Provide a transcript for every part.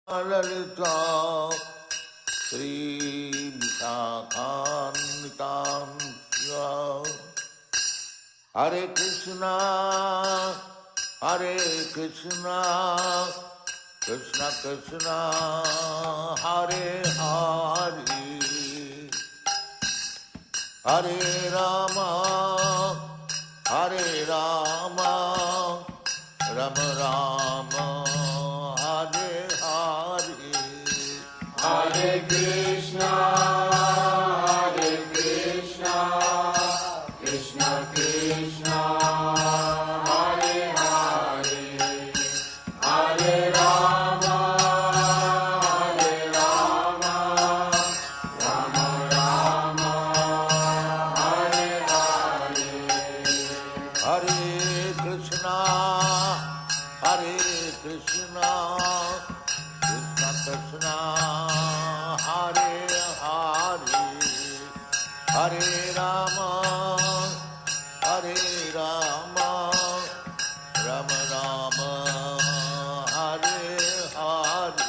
Lalita Sri Vikakanitam Hare Krishna, Hare Krishna, Krishna Krishna, Hare Hare, Hare Rama, Hare Rama, Rama Rama, Hare Hare, Hare Krishna, Hare Krishna, Krishna Krishna, Hare Hare, Hare Rama, Hare Rama, Rama Rama, Hare Hare, Hare Krishna, Hare Krishna, Krishna Krishna, Hare Hare, Hare Rama, Hare Rama, Rama Rama, Hare Hare,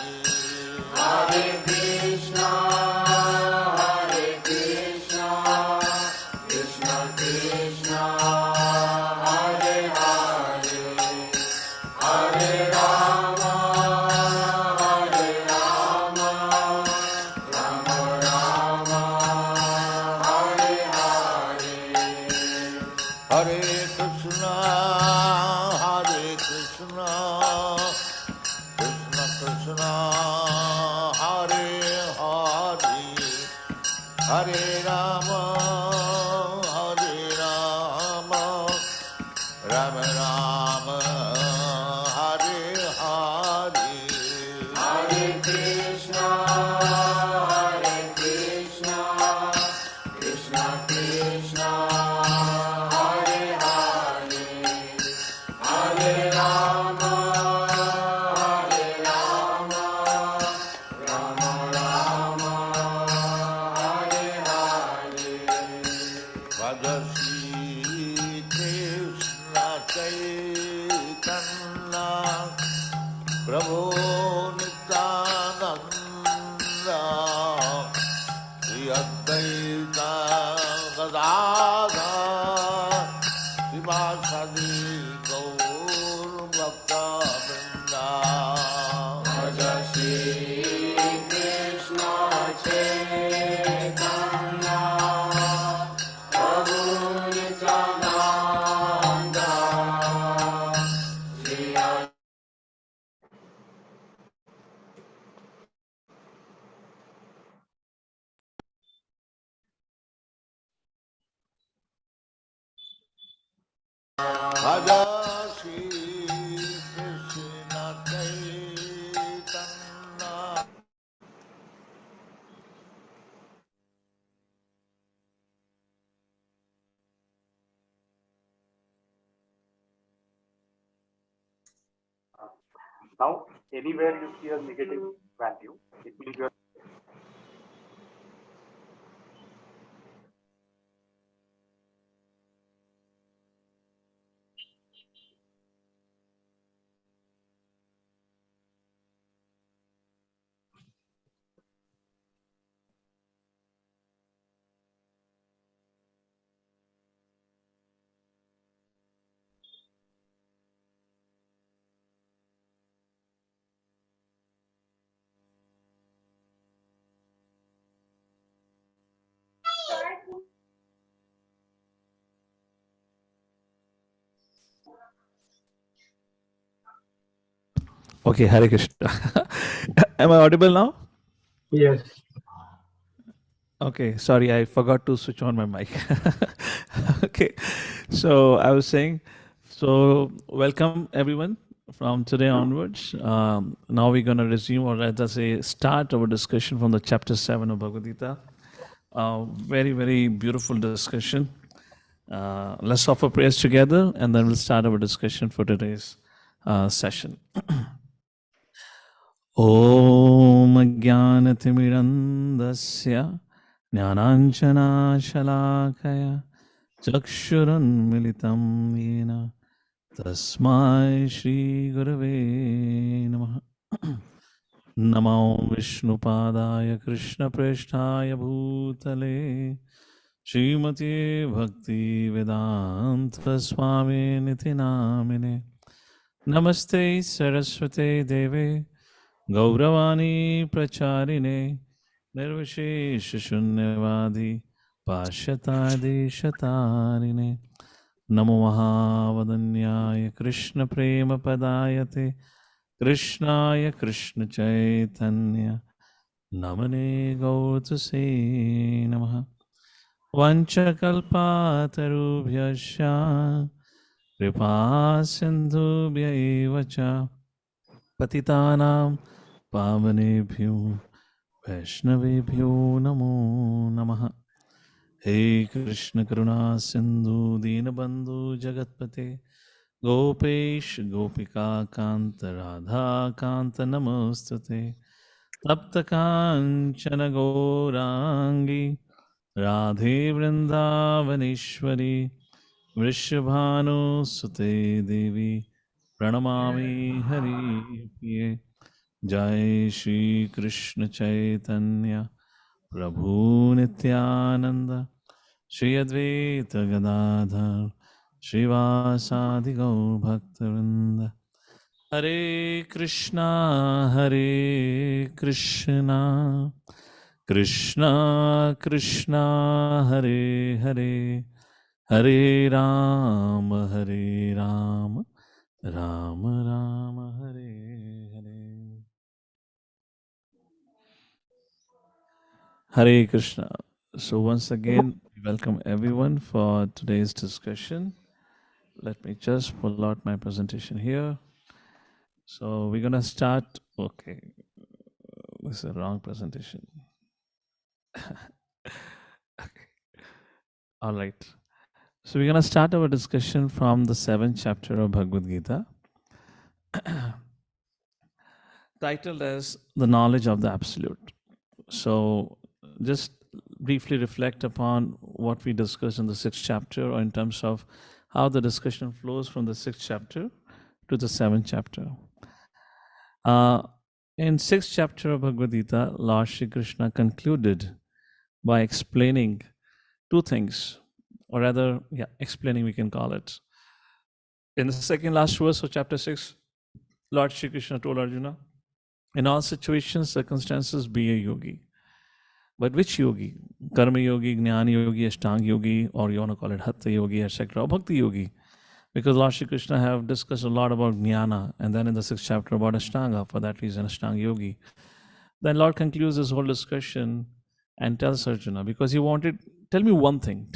Hare Krishna, Hare Krishna, Krishna Krishna, Hare Hare, Hare Rama, Hare Rama, Rama Rama, Hare Hare, Hare Krishna, Hare Krishna, Krishna Krishna, Hare Hare, Hare Rama, Hare Rama, Rama Rama, Hare Hare, Hare Krishna, Hare Krishna, Krishna Krishna, Hare Hare, Hare Rama, Hare Rama, Rama Rama, Hare Hare, Bhaja Shri Krishna Chaitanya, Prabhu Nityananda, Shri Advaita Gadadhar, Srivasadi Gaur Bhakta Vrinda, Bhaja Shri Krishna Chaitanya, Prabhu Nityananda, Shri Bhaja Shri Krishna Chaitanya. Now, anywhere you see a negative value, it means you are Okay, Hare Krishna. Am I audible now? Yes. Okay, sorry, I forgot to switch on my mic. Okay, so I was saying, so welcome everyone from today onwards. Now we're going to resume, or rather say, start our discussion from the chapter 7 of Bhagavad Gita. Very, very beautiful discussion. Let's offer prayers together and then we'll start our discussion for today's session. ॐ अज्ञानतिमिरन्दस्य ज्ञानाञ्जनाशलाकया चक्षुरुन्मिलितं येन तस्मै श्रीगुरवे नमः. नमो विष्णुपादाय कृष्णप्रेष्ठाय भूतले श्रीमते भक्तिवेदान्तस्वामिनिति नामिने नमस्ते सरस्वते देवे गौरवाणी प्रचारिणे निर्विशेषशून्यवादी पाश्यतादेशतारिणे नमो महावदन्याय कृष्णप्रेमपदायते कृष्णाय कृष्णचैतन्य नमने गौतसे नमः वञ्चकल्पातरुभ्यश्च कृपा सिन्धुभ्य एव च पतितानां पावनेभ्यो वैष्णवेभ्यो नमो नमः हे कृष्ण करुणा सिंधु दीनबंधु जगतपते गोपेश गोपिका कांत राधा कांत नमोस्तुते तप्त कांचन गौरांगी राधे वृंदावनेश्वरी वृषभानुसुते देवी प्रणमामि हरिप्रिये जय श्री कृष्ण चैतन्य प्रभु नित्यानंद श्री अद्वैत गदाधर श्रीवासादि गौर भक्तवृंद हरे Krishna Krishna Krishna Hare Hare Hare Ram Ram Ram Hare Hare Hare Krishna. So once again, we welcome everyone for today's discussion. Let me just pull out my presentation here. So we're gonna start. Okay, this is a wrong presentation. Okay. All right. So we're gonna start our discussion from the 7th chapter of Bhagavad Gita, titled as "The Knowledge of the Absolute." So just briefly reflect upon what we discussed in the 6th chapter, or in terms of how the discussion flows from the 6th chapter to the 7th chapter. In 6th chapter of Bhagavad Gita, Lord Shri Krishna concluded by explaining two things, or rather, explaining we can call it. In the second last verse of chapter 6, Lord Shri Krishna told Arjuna, in all situations, circumstances, be a yogi. But which yogi? Karma yogi, Jnana yogi, Ashtanga yogi, or you want to call it Hatha yogi, etc., or Bhakti yogi. Because Lord Shri Krishna have discussed a lot about Jnana, and then in the 6th chapter about Ashtanga, for that reason, Ashtanga yogi. Then Lord concludes this whole discussion and tells Arjuna, because he wanted, tell me one thing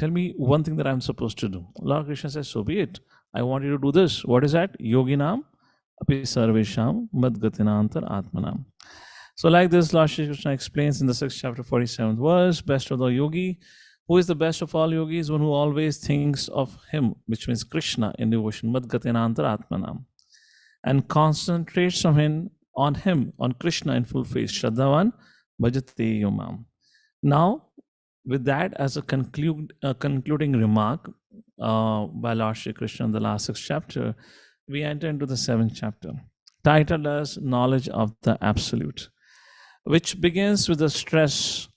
that I'm supposed to do. Lord Krishna says, so be it. I want you to do this. What is that? Yoginam api sarvesham madgatinantar atmanam. So like this, Lord Shri Krishna explains in the 6th chapter, 47th verse, best of the yogi. Who is the best of all yogis? One who always thinks of him, which means Krishna in devotion, madgatinantar atmanam, and concentrates on him, on Krishna in full faith. Shraddhavan bhajate yomam. Now, with that as a concluding remark by Lord Shri Krishna in the last 6th chapter, we enter into the 7th chapter, titled as Knowledge of the Absolute, which begins with a stress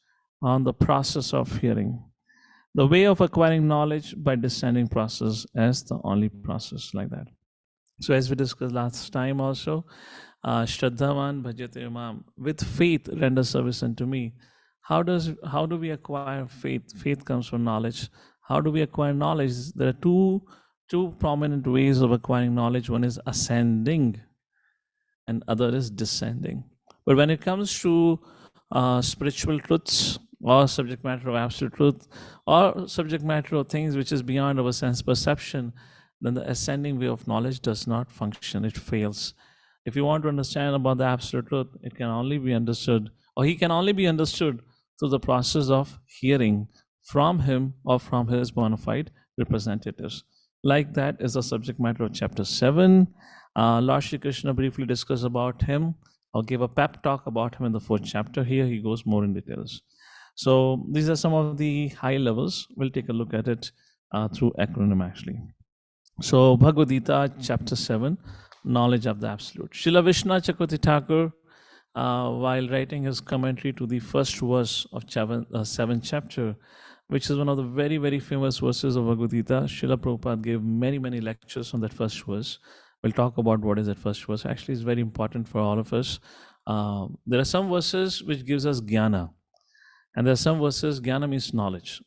on the process of hearing. The way of acquiring knowledge by descending process as the only process, like that. So as we discussed last time also, Shraddhavan bhajate imam, with faith render service unto me. How do we acquire faith? Faith comes from knowledge. How do we acquire knowledge? There are two prominent ways of acquiring knowledge. One is ascending, and other is descending. But when it comes to spiritual truths, or subject matter of absolute truth, or subject matter of things which is beyond our sense perception, then the ascending way of knowledge does not function. It fails. If you want to understand about the absolute truth, it can only be understood, or he can only be understood through the process of hearing from him or from his bona fide representatives. Like that is the subject matter of chapter 7. Lord Shri Krishna briefly discussed about him, or gave a pep talk about him in the 4th chapter. Here he goes more in details. So these are some of the high levels. We'll take a look at it through acronym actually. So Bhagavad Gita chapter 7, Knowledge of the Absolute. Srila Vishnu Chakravarti Thakur while writing his commentary to the first verse of 7th chapter, which is one of the very, very famous verses of Bhagavad Gita. Srila Prabhupada gave many, many lectures on that first verse. We'll talk about what is that first verse. Actually, it's very important for all of us. There are some verses which gives us jnana, and there are some verses, jnana means knowledge,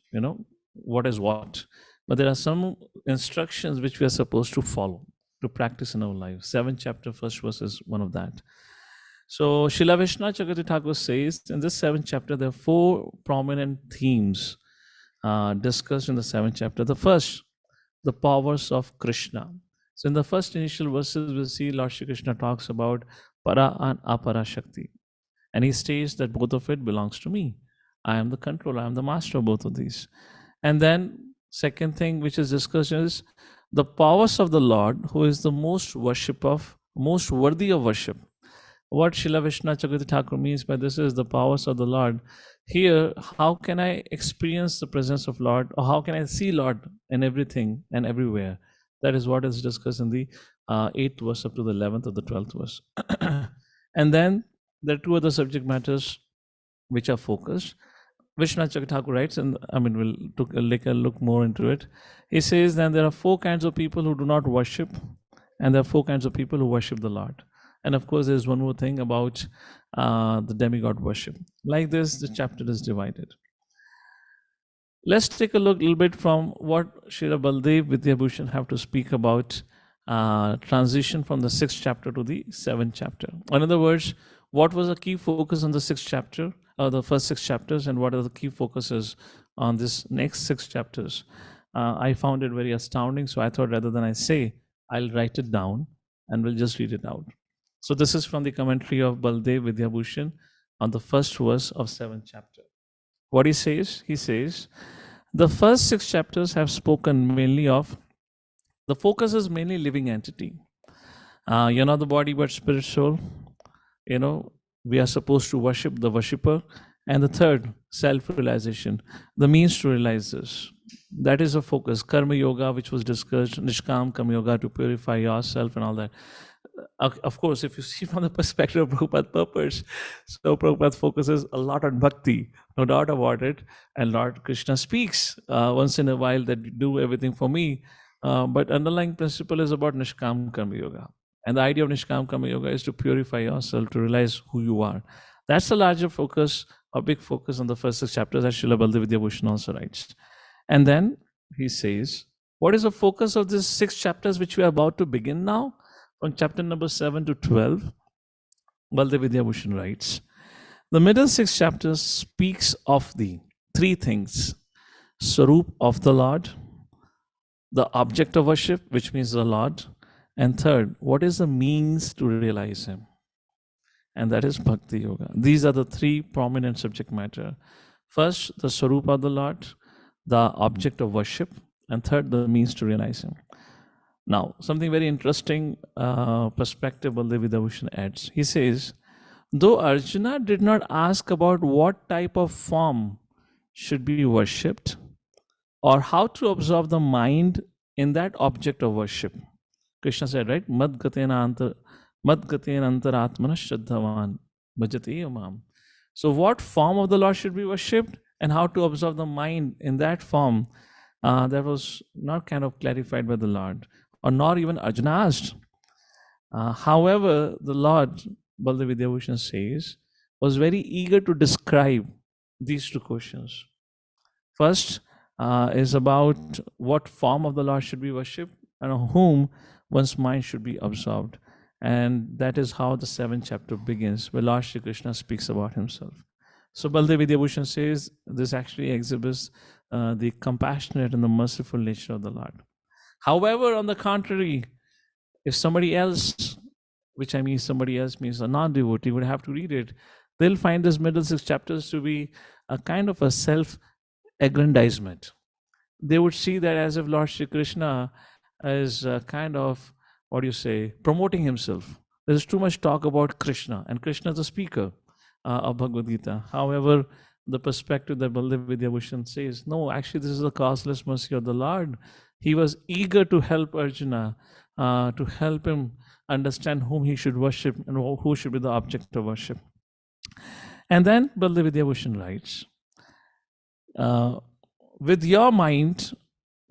what is what. But there are some instructions which we are supposed to follow, to practice in our life. 7th chapter, first verse is one of that. So Srila Vishnu Chakravarti Thakur says in this 7th chapter, there are 4 prominent themes discussed in the 7th chapter. The first, the powers of Krishna. So in the first initial verses, we see Lord Shri Krishna talks about Para and Apara Shakti. And he states that both of it belongs to me. I am the controller, I am the master of both of these. And then second thing which is discussed is the powers of the Lord, who is the most worthy of worship. What Srila Vishnu Chakravarti Thakur means by this is the powers of the Lord. Here, how can I experience the presence of Lord, or how can I see Lord in everything and everywhere? That is what is discussed in the 8th verse up to the 11th or the 12th verse. And then there are 2 other subject matters which are focused. Vishnu Chakravarti Thakur writes, and we'll take a look more into it. He says that there are 4 kinds of people who do not worship, and there are 4 kinds of people who worship the Lord. And of course, there's one more thing about the demigod worship. Like this, the chapter is divided. Let's take a look a little bit from what Srila Baldev Vidyabhushan have to speak about transition from the 6th chapter to the 7th chapter. In other words, what was the key focus on the 6th chapter, the first 6 chapters, and what are the key focuses on this next 6 chapters? I found it very astounding, so I thought rather than I say, I'll write it down and we'll just read it out. So this is from the commentary of Baldev Vidyabhushan on the first verse of 7th chapter. What he says, the first 6 chapters have spoken mainly of, the focus is mainly living entity. You're not the body but spirit soul. We are supposed to worship the worshipper. And the third, self-realization, the means to realize this. That is a focus. Karma yoga, which was discussed, Nishkam Karma yoga, to purify yourself and all that. Of course, if you see from the perspective of Prabhupada's purpose, so Prabhupada focuses a lot on bhakti, no doubt about it. And Lord Krishna speaks once in a while that do everything for me. But underlying principle is about Nishkam Karma yoga. And the idea of Nishkam Karma yoga is to purify yourself, to realize who you are. That's a larger focus, a big focus on the first 6 chapters, as Srila Baldev Vidyabhushan also writes. And then he says, what is the focus of these 6 chapters which we are about to begin now? From chapter number 7 to 12, Baldev Vidyabhushan writes, the middle 6 chapters speaks of the 3 things: Swarup of the Lord, the object of worship, which means the Lord, and third, what is the means to realize Him? And that is Bhakti Yoga. These are the 3 prominent subject matter. First, the Swarup of the Lord, the object of worship, and third, the means to realize Him. Now, something very interesting perspective Baldev Vidyabhushan adds. He says, though Arjuna did not ask about what type of form should be worshipped or how to absorb the mind in that object of worship. Krishna said, right? Mad gatena antaratmana shraddhavan bhajate amam. So what form of the Lord should be worshipped and how to absorb the mind in that form, that was not kind of clarified by the Lord, or not even Arjuna asked. However, the Lord, Baldev Vidyabhushan says, was very eager to describe these 2 questions. First is about what form of the Lord should be worshipped and on whom one's mind should be absorbed. And that is how the 7th chapter begins, where Lord Shri Krishna speaks about himself. So Baldev Vidyabhushan says this actually exhibits the compassionate and the merciful nature of the Lord. However, on the contrary, if somebody else, which I mean somebody else means a non-devotee, would have to read it, they'll find this middle 6 chapters to be a kind of a self-aggrandizement. They would see that as if Lord Shri Krishna is kind of, promoting himself. There's too much talk about Krishna, and Krishna is the speaker of Bhagavad Gita. However, the perspective that Baldev Vidyabhushan says, no, actually this is the causeless mercy of the Lord. He was eager to help Arjuna, to help him understand whom he should worship and who should be the object of worship. And then Baldev Vidyabhushan writes, with your mind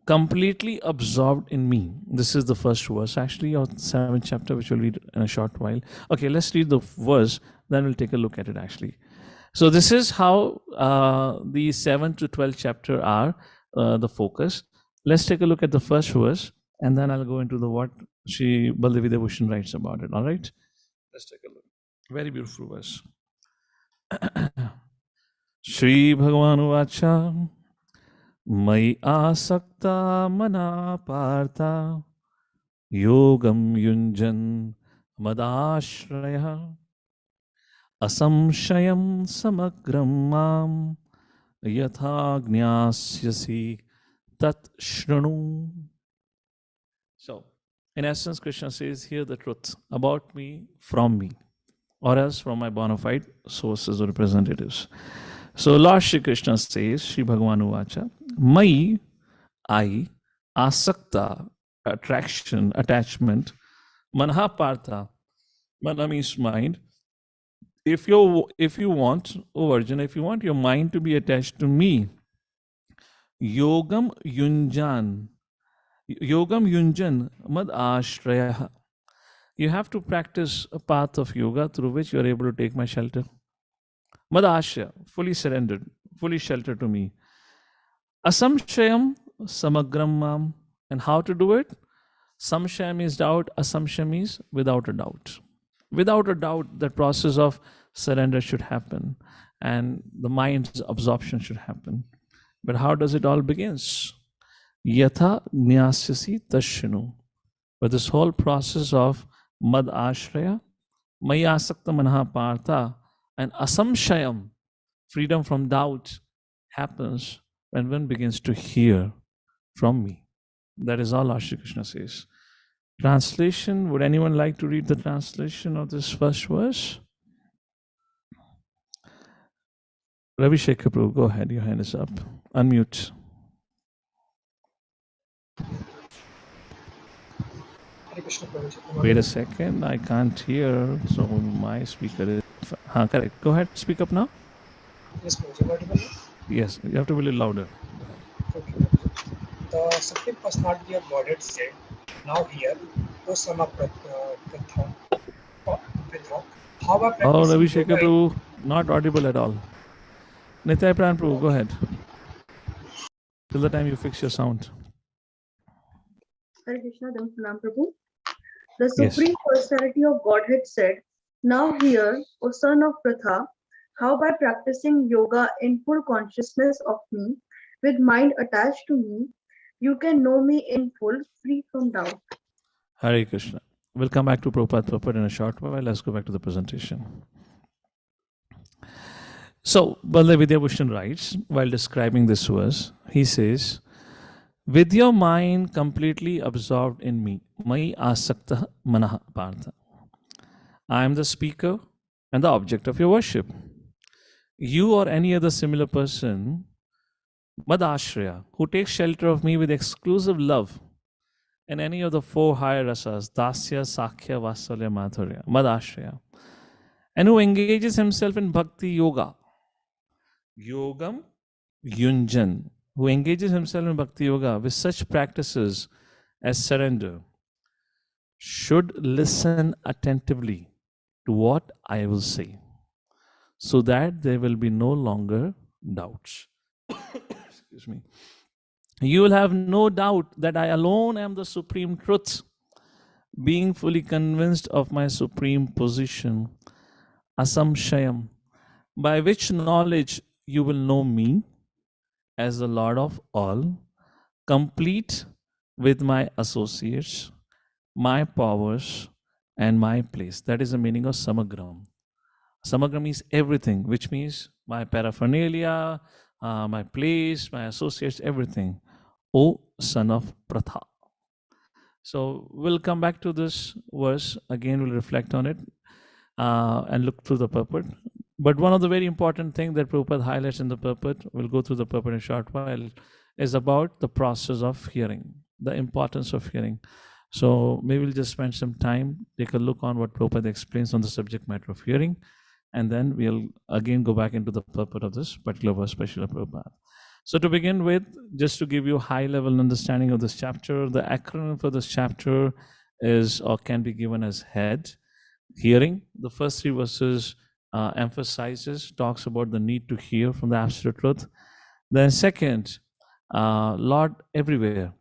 completely absorbed in me. This is the first verse, actually, of the 7th chapter, which we'll read in a short while. Okay, let's read the verse, then we'll take a look at it, actually. So this is how the 7th to 12th chapter are the focus. Let's take a look at the first verse, and then I'll go into the what Sri Baldev Vidyabhushan writes about it. All right? Let's take a look. Very beautiful verse. Shri Bhagavan Vacha Mai Asakta Mana Partha Yogam Yunjan Madashraya Asamshayam Samagram Mam Yatha Gnasyasi Tat Shranu. So, in essence, Krishna says, hear the truth about me from me, or else from my bona fide sources or representatives. So Lord Shri Krishna says, Shri Bhagavan Uvacha, Mai, I, Asakta, attraction, attachment, Manha Partha, Mana means mind. If you want, oh Arjuna, if you want your mind to be attached to me, Yogam Yunjan, Mad Ashraya. You have to practice a path of yoga through which you are able to take my shelter. Madashya, fully surrendered, fully sheltered to me. Asamshayam samagram mam. And how to do it? Samshayam is doubt, asamshayam is without a doubt. Without a doubt, that process of surrender should happen and the mind's absorption should happen. But how does it all begins? Yatha gnasyasi tashinu. But this whole process of mad ashraya, maya asakta manha partha, and asamshayam, freedom from doubt, happens when one begins to hear from me. That is all Lord Shri Krishna says. Translation, would anyone like to read the translation of this first verse? Ravi Shekhar Prabhu, go ahead, your hand is up. Unmute. Wait a second, I can't hear, so my speaker is... correct. Go ahead, speak up now. Yes, Prabhuji. Yes, you have to be a little louder. Okay. The Supreme Personality of Godhead said, now here, O son of Pritha, how I Oh, Ravi practice Shekhar yoga Prabhu, not audible at all. Nitai Pran Prabhu, go ahead. Till the time you fix your sound. Hare Krishna, Dhamma Prabhu. The Yes. Supreme Personality of Godhead said, now hear, O son of Pritha, how by practicing yoga in full consciousness of me, with mind attached to me, you can know me in full, free from doubt. Hare Krishna. We'll come back to Prabhupada in a short while. Let's go back to the presentation. So, Baldev Vidyabhushan writes, while describing this verse, he says, with your mind completely absorbed in me, Mai Asakta Manah Partha. I am the speaker and the object of your worship. You or any other similar person, Madashraya, who takes shelter of me with exclusive love in any of the 4 higher rasas, Dasya, Sakhya, Vasalya, Madhurya, Madashraya, and who engages himself in bhakti yoga, Yogam Yunjan, who engages himself in bhakti yoga with such practices as surrender, should listen attentively to what I will say, so that there will be no longer doubts. Excuse me. You will have no doubt that I alone am the supreme truth, being fully convinced of my supreme position, asamshayam, by which knowledge you will know me as the Lord of all, complete with my associates, my powers, and my place. That is the meaning of samagram. Samagram means everything, which means my paraphernalia, my place, my associates, everything. O son of Pratha. So we'll come back to this verse again. We'll reflect on it and look through the purport. But one of the very important things that Prabhupada highlights in the purport, we'll go through the purport in a short while, is about the process of hearing, the importance of hearing. So maybe we'll just spend some time, take a look on what Prabhupada explains on the subject matter of hearing, and then we'll again go back into the purport of this particular verse by Srila Prabhupada. So to begin with, just to give you a high-level understanding of this chapter, the acronym for this chapter is, or can be given as HEAD, hearing. The first three verses emphasizes, talks about the need to hear from the Absolute Truth. Then second, Lord everywhere.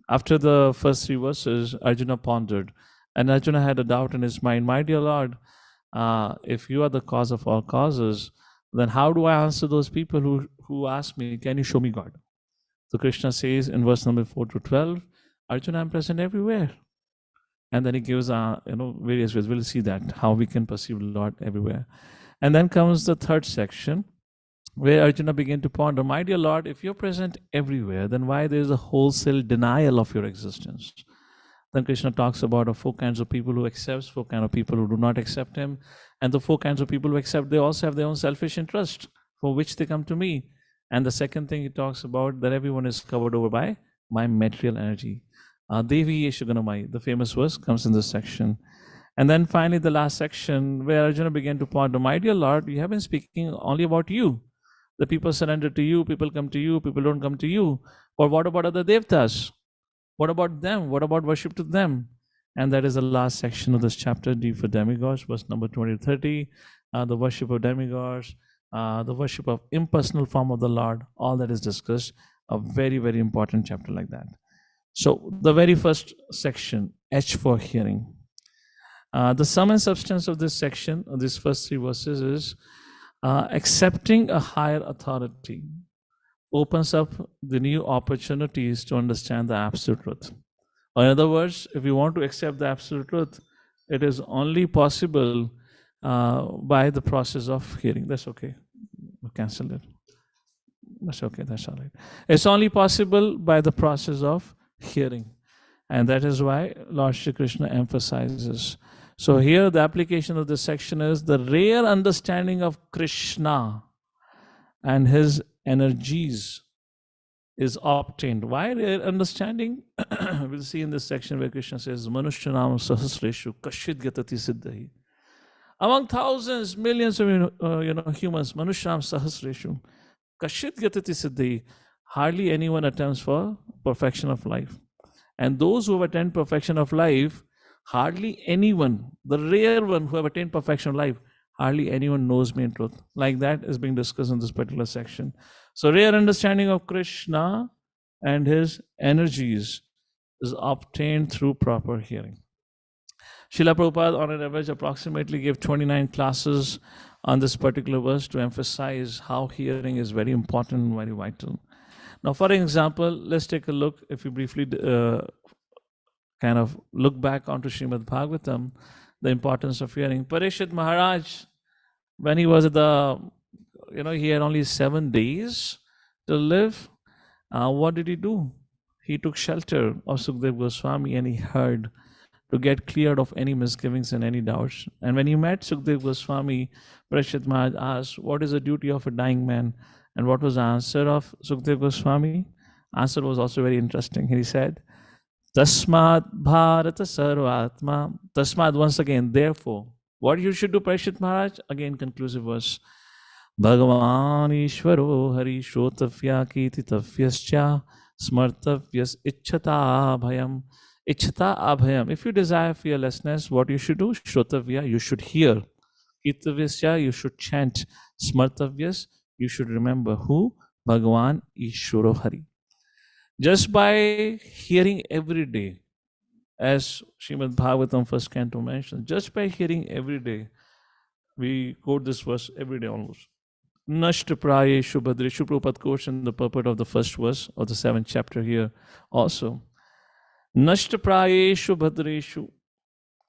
After the first three verses, Arjuna pondered, and Arjuna had a doubt in his mind, my dear Lord, if you are the cause of all causes, then how do I answer those people who ask me, can you show me God? So Krishna says in verse number 4 to 12, Arjuna, I'm present everywhere. And then he gives various ways. We'll see that, how we can perceive Lord everywhere. And then comes the third section, where Arjuna began to ponder, my dear Lord, if you're present everywhere, then why there is a wholesale denial of your existence? Then Krishna talks about the four kinds of people who accept, four kinds of people who do not accept him, and the four kinds of people who accept, they also have their own selfish interest, for which they come to me. And the second thing he talks about, that everyone is covered over by my material energy. Devi Yeshuganamai, the famous verse, comes in this section. And then finally, the last section, where Arjuna began to ponder, my dear Lord, you have been speaking only about you. The people surrender to you, people come to you, people don't come to you. But what about other devtas? What about them? What about worship to them? And that is the last section of this chapter, D for demigods, verse number 20 to 30. The worship of demigods, the worship of impersonal form of the Lord, all that is discussed. A very, very important chapter like that. So the very first section, H for hearing. The sum and substance of this section, of these first three verses, is accepting a higher authority opens up the new opportunities to understand the Absolute Truth. Or in other words, if you want to accept the Absolute Truth, it is only possible by the process of hearing. That's okay. We'll cancel it. That's okay. That's all right. It's only possible by the process of hearing. And that is why Lord Shri Krishna emphasizes. So here the application of this section is the rare understanding of Krishna and his energies is obtained. Why rare understanding? We'll see in this section where Krishna says, Manushyanam sahasreshu kashit gatati siddhahi. Among thousands, millions of humans, Manushyanam sahasreshu kashit gatati siddhahi. Hardly anyone attempts for perfection of life. And those who have attained perfection of life, hardly anyone, the rare one who have attained perfection of life, hardly anyone knows me in truth. Like that is being discussed in this particular section. So rare understanding of Krishna and his energies is obtained through proper hearing. Srila Prabhupada on an average approximately gave 29 classes on this particular verse to emphasize how hearing is very important and very vital. Now, for example, let's take a look, if we briefly kind of look back onto Srimad Bhagavatam, the importance of hearing. Parikshit Maharaj, when he was at the, he had only 7 days to live. What did he do? He took shelter of Sukdev Goswami and he heard to get cleared of any misgivings and any doubts. And when he met Sukdev Goswami, Parikshit Maharaj asked, what is the duty of a dying man? And what was the answer of Sukdev Goswami? Answer was also very interesting. He said, Tasmad Bharata Sarvatma. Tasmad, once again, therefore. What you should do, Parikshit Maharaj? Again, conclusive verse. Bhagavan Ishvaro Hari Shrotavya Kiti Tavyascha Smartavyas Ichchata Abhayam. Ichchata Abhayam. If you desire fearlessness, what you should do? Shrotavya, you should hear. Kitavyascha, you should chant. Smartavyas, you should remember who? Bhagavan Ishvaro Hari. Just by hearing every day, as Srimad Bhagavatam first canto mentions, just by hearing every day, we quote this verse every day almost. Nashta prayeshu bhadreshu. Prabhupada quotes in the purport of the first verse of the 7th chapter here also. Nashta prayeshu bhadreshu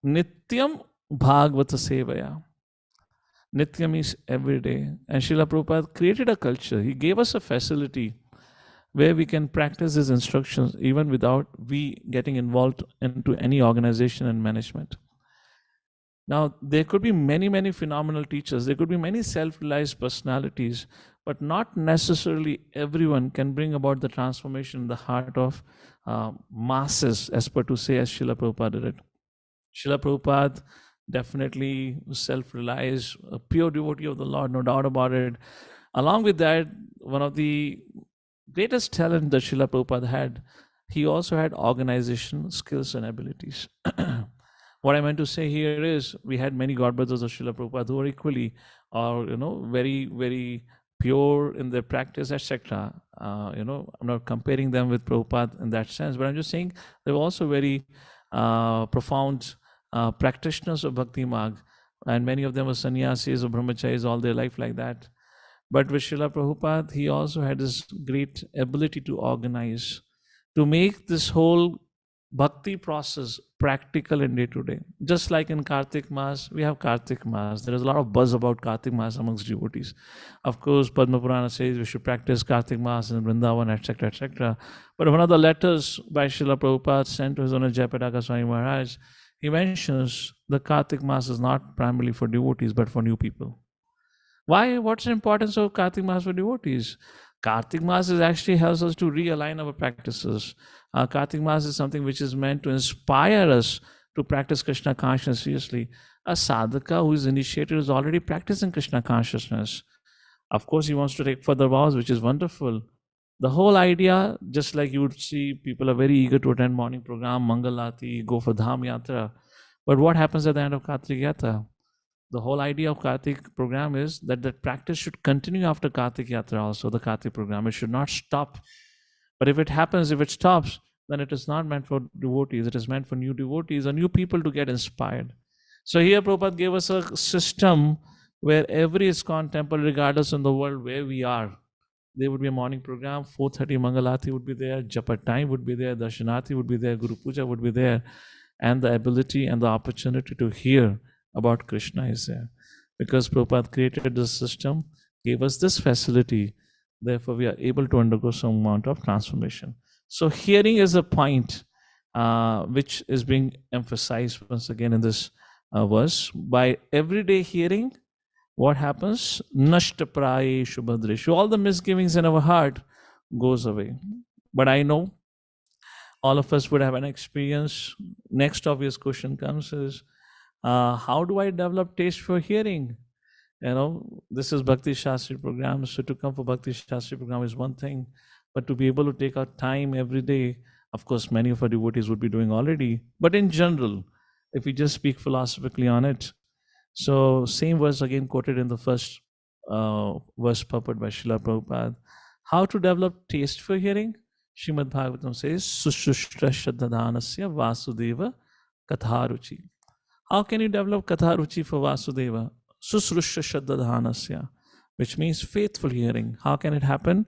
nityam bhagavata sevaya. Nityam is every day. And Srila Prabhupada created a culture. He gave us a facility where we can practice his instructions even without we getting involved into any organization and management. Now, there could be many, many phenomenal teachers. There could be many self-realized personalities, but not necessarily everyone can bring about the transformation in the heart of masses, as per to say, as Srila Prabhupada did it. Srila Prabhupada definitely self-realized, a pure devotee of the Lord, no doubt about it. Along with that, one of the greatest talent that Srila Prabhupada had, he also had organization skills and abilities. What I meant to say here is we had many god brothers of Srila Prabhupada who were equally, or very, very pure in their practice, etc. I'm not comparing them with Prabhupada in that sense, but I'm just saying they were also very profound practitioners of Bhakti Marg, and many of them were sannyasis or brahmacharis all their life like that. But with Srila Prabhupada, he also had this great ability to organize, to make this whole bhakti process practical in day to day. Just like in Kartik Mas, we have Kartik Mas. There is a lot of buzz about Kartik Mas amongst devotees. Of course, Padma Purana says we should practice Kartik Mas in Vrindavan, etc., etc. But one of the letters by Srila Prabhupada sent to his owner Jayapadaka Swami Maharaj, he mentions the Kartik Mas is not primarily for devotees, but for new people. Why? What's the importance of Kartik Mas for devotees? Kartik Mas actually helps us to realign our practices. Kartik Mas is something which is meant to inspire us to practice Krishna consciousness seriously. A sadhaka who is initiated is already practicing Krishna consciousness. Of course, he wants to take further vows, which is wonderful. The whole idea, just like you would see, people are very eager to attend morning program, Mangalati, go for Dham Yatra. But what happens at the end of Kartik Yatra? The whole idea of Kartik program is that the practice should continue after Kartik Yatra also, the Kartik program. It should not stop. But if it happens, if it stops, then it is not meant for devotees. It is meant for new devotees or new people to get inspired. So here Prabhupada gave us a system where every ISKCON temple, regardless in the world where we are, there would be a morning program, 4:30 Mangalati would be there, Japa time would be there, Darshanati would be there, Guru Puja would be there, and the ability and the opportunity to hear about Krishna is there. Because Prabhupada created this system, gave us this facility, therefore we are able to undergo some amount of transformation. So hearing is a point which is being emphasized once again in this verse. By everyday hearing, what happens? Nashta praye shubhadreshu. All the misgivings in our heart goes away. But I know all of us would have an experience. Next obvious question comes is, how do I develop taste for hearing? This is Bhakti Shastri program. So to come for Bhakti Shastri program is one thing, but to be able to take out time every day, of course, many of our devotees would be doing already. But in general, if we just speak philosophically on it, so same verse again quoted in the first verse purport by Srila Prabhupada. How to develop taste for hearing? Srimad Bhagavatam says, Sushushta Shraddhanasya Vasudeva Katharuchi. How can you develop Katharuchi for Vasudeva? Susrushya Shraddhanasya, which means faithful hearing. How can it happen?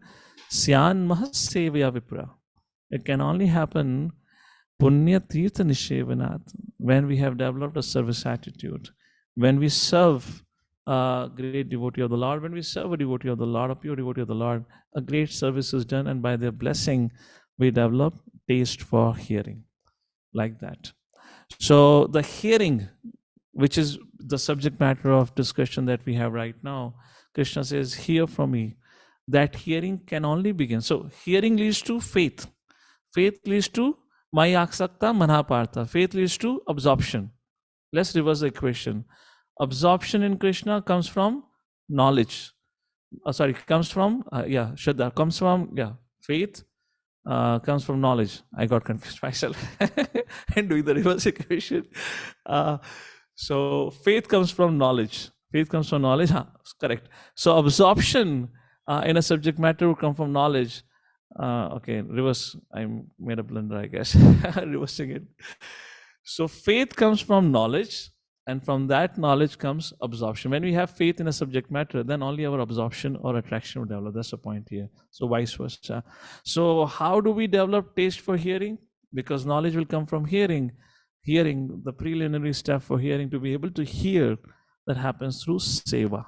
Syan Mahasevya Vipra. It can only happen Punya Tirtha Nishevanat, when we have developed a service attitude, when we serve a great devotee of the Lord, when we serve a devotee of the Lord, a pure devotee of the Lord, a great service is done, and by their blessing, we develop taste for hearing, like that. So the hearing, which is the subject matter of discussion that we have right now, Krishna says, hear from me. That hearing can only begin. So hearing leads to faith. Faith leads to Maya Aksakta Manapartha. Faith leads to absorption. Let's reverse the equation. Absorption in Krishna comes from knowledge. Comes from, Shraddha, comes from, faith, comes from knowledge. I got confused myself and doing the reverse equation. So faith comes from knowledge. Faith comes from knowledge. Correct. So absorption in a subject matter will come from knowledge. Reverse. I made a blunder, I guess. Reversing it. So faith comes from knowledge, and from that knowledge comes absorption. When we have faith in a subject matter, then only our absorption or attraction will develop. That's the point here. So vice versa. So how do we develop taste for hearing? Because knowledge will come from hearing. Hearing, the preliminary step for hearing, to be able to hear, that happens through seva.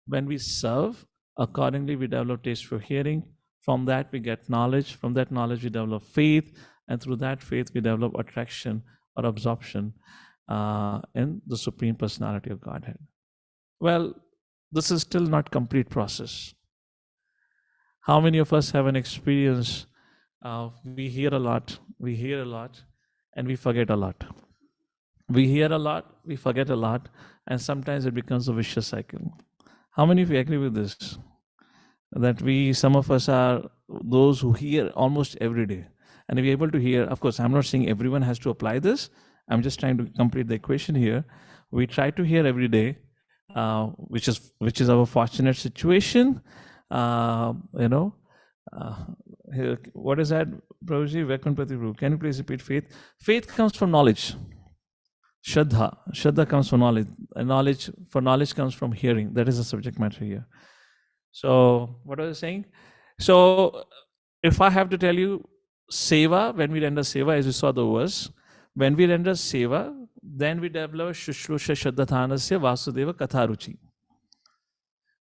When we serve, accordingly we develop taste for hearing. From that we get knowledge. From that knowledge we develop faith. And through that faith we develop attraction or absorption in the Supreme Personality of Godhead. Well, this is still not complete process. How many of us have an experience? We hear a lot, and we forget a lot. We hear a lot, we forget a lot, and sometimes it becomes a vicious cycle. How many of you agree with this? That some of us are those who hear almost every day. And if you're able to hear, of course, I'm not saying everyone has to apply this. I'm just trying to complete the equation here. We try to hear every day, which is our fortunate situation. You know, what is that, Prabhuji? Vaikuntapati Prabhu. Can you please repeat faith? Faith comes from knowledge. Shraddha comes from knowledge. And knowledge comes from hearing. That is the subject matter here. So, what was I saying? So, if I have to tell you, seva, when we render seva, as we saw the verse, when we render seva, then we develop Shushrusha Shraddhathanasya Vasudeva Katharuchi.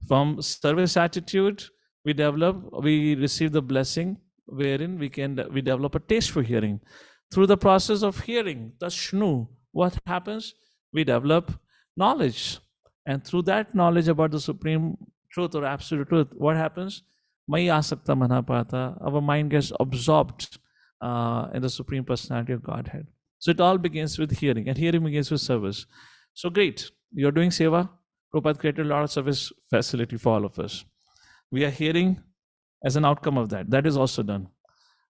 From service attitude, we receive the blessing wherein we develop a taste for hearing. Through the process of hearing, Tashnu, what happens? We develop knowledge. And through that knowledge about the supreme truth or absolute truth, what happens? Mai asakta manapata, our mind gets absorbed in the Supreme Personality of Godhead. So it all begins with hearing, and hearing begins with service. So great, you're doing seva. Prabhupada created a lot of service facility for all of us. We are hearing as an outcome of that. That is also done.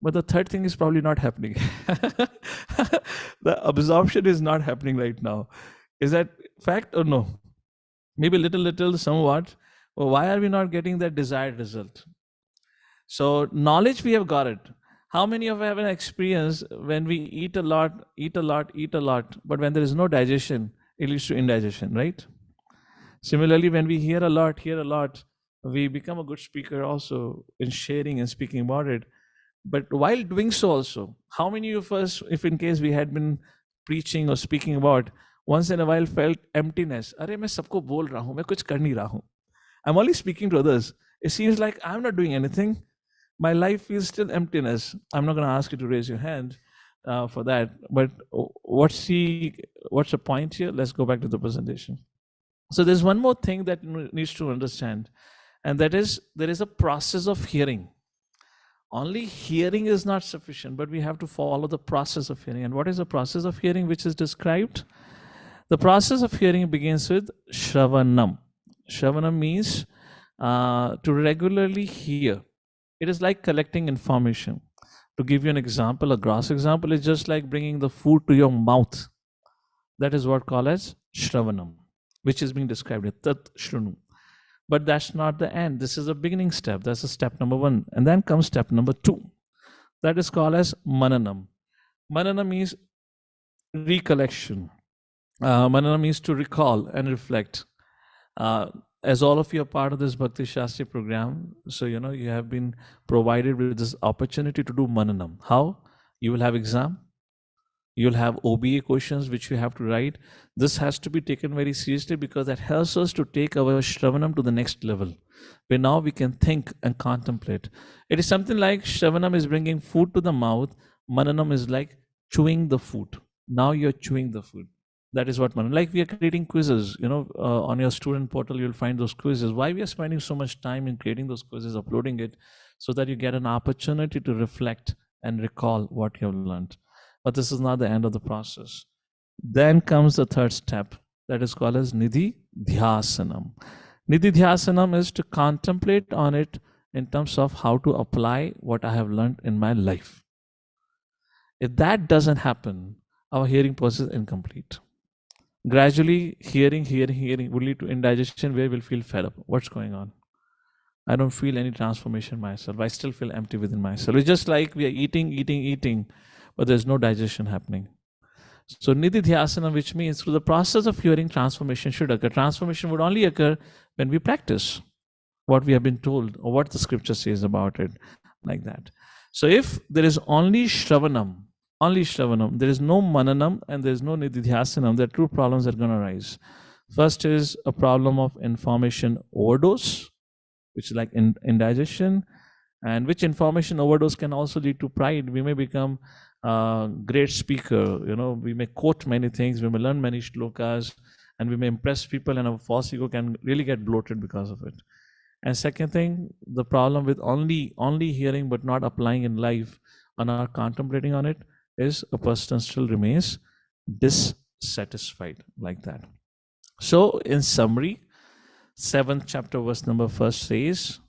But the third thing is probably not happening. The absorption is not happening right now. Is that fact or no? Maybe little, somewhat. Well, why are we not getting that desired result? So knowledge, we have got it. How many of you have an experience when we eat a lot, but when there is no digestion, it leads to indigestion, right? Similarly, when we hear a lot, we become a good speaker also in sharing and speaking about it. But while doing so also, how many of us, if in case we had been preaching or speaking about, once in a while felt emptiness? Arey, main sabko bol raha hu, main kuch kar nahi raha hu. I'm only speaking to others. It seems like I'm not doing anything. My life feels still emptiness. I'm not going to ask you to raise your hand for that. But what's the point here? Let's go back to the presentation. So there's one more thing that needs to understand, and that is there is a process of hearing. Only hearing is not sufficient, but we have to follow the process of hearing. And what is the process of hearing which is described? The process of hearing begins with Shravanam. Shravanam means to regularly hear. It is like collecting information. To give you an example, a gross example, is just like bringing the food to your mouth. That is what called as Shravanam, which is being described as Tat Shrunu. But that's not the end. This is a beginning step. That's a step number 1. And then comes step number 2. That is called as Mananam. Mananam means recollection. Mananam means to recall and reflect. As all of you are part of this Bhakti Shastri program, so you have been provided with this opportunity to do Mananam. How? You will have exam. You'll have OBA questions which you have to write. This has to be taken very seriously because that helps us to take our Shravanam to the next level, where now we can think and contemplate. It is something like Shravanam is bringing food to the mouth. Mananam is like chewing the food. Now you're chewing the food. That is what Mananam. Like we are creating quizzes, on your student portal, you'll find those quizzes. Why we are spending so much time in creating those quizzes, uploading it, so that you get an opportunity to reflect and recall what you have learned. But this is not the end of the process. Then comes the third step, that is called as Nidhi Dhyasanam. Nidhi Dhyasanam is to contemplate on it in terms of how to apply what I have learned in my life. If that doesn't happen, our hearing process is incomplete. Gradually, hearing will lead to indigestion where we'll feel fed up. What's going on? I don't feel any transformation myself. I still feel empty within myself. It's just like we are eating, but there's no digestion happening. So Nidhi Dhyasana, which means through the process of hearing, transformation should occur. Transformation would only occur when we practice what we have been told or what the scripture says about it, like that. So if there is only Shravanam, there is no Mananam and there is no Nidhi Dhyasanam, there are two problems that are going to arise. First is a problem of information overdose, which is like indigestion, and which information overdose can also lead to pride. We may become a great speaker, we may quote many things, we may learn many shlokas, and we may impress people, and our false ego can really get bloated because of it. And second thing, the problem with only hearing but not applying in life or not contemplating on it is a person still remains satisfied, like that. So, in summary, 7th chapter, verse number 1 says,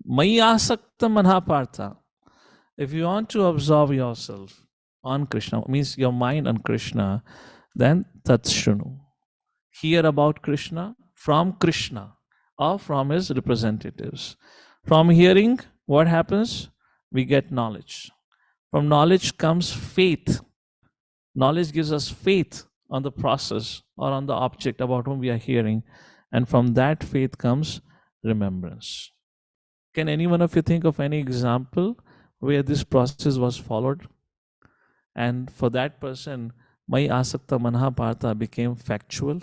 Mai asakta manhapartha. If you want to absorb yourself on Krishna, means your mind on Krishna, then tatshunu. Hear about Krishna from Krishna or from his representatives. From hearing, what happens? We get knowledge. From knowledge comes faith. Knowledge gives us faith on the process or on the object about whom we are hearing. And from that faith comes remembrance. Can any one of you think of any example where this process was followed? And for that person, Mai Asakta Manhapartha became factual,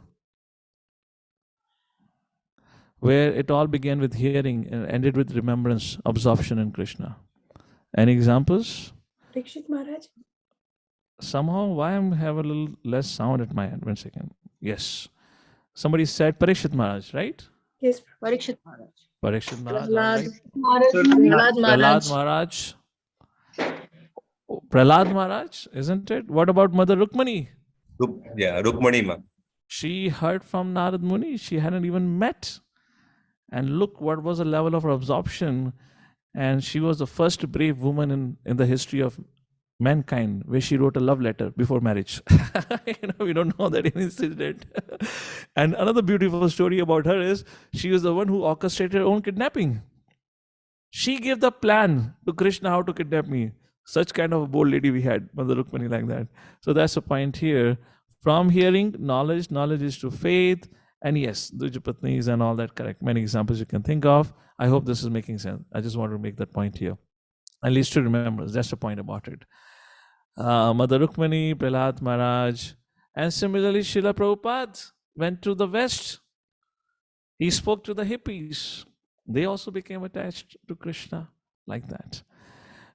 where it all began with hearing and ended with remembrance, absorption in Krishna. Any examples? Parikshit Maharaj. Somehow, why I have a little less sound at my end? 1 second. Yes. Somebody said Parikshit Maharaj, right? Yes. Parikshit Maharaj. Parikshit Maharaj, all Prahlad. right. Prahlad Maharaj. Oh, Prahlad Maharaj, isn't it? What about Mother Rukmani? Rukmani Ma. She heard from Narad Muni. She hadn't even met. And look what was the level of her absorption. And she was the first brave woman in the history of mankind where she wrote a love letter before marriage. We don't know that incident. And another beautiful story about her is she was the one who orchestrated her own kidnapping. She gave the plan to Krishna how to kidnap me. Such kind of a bold lady we had, Mother Rukmani, like that. So that's the point here. From hearing, knowledge is to faith. And yes, Dujapatnis and all that, correct. Many examples you can think of. I hope this is making sense. I just want to make that point here. At least to remember, that's the point about it. Mother Rukmani, Prahlad Maharaj, and similarly Srila Prabhupada went to the West. He spoke to the hippies. They also became attached to Krishna, like that.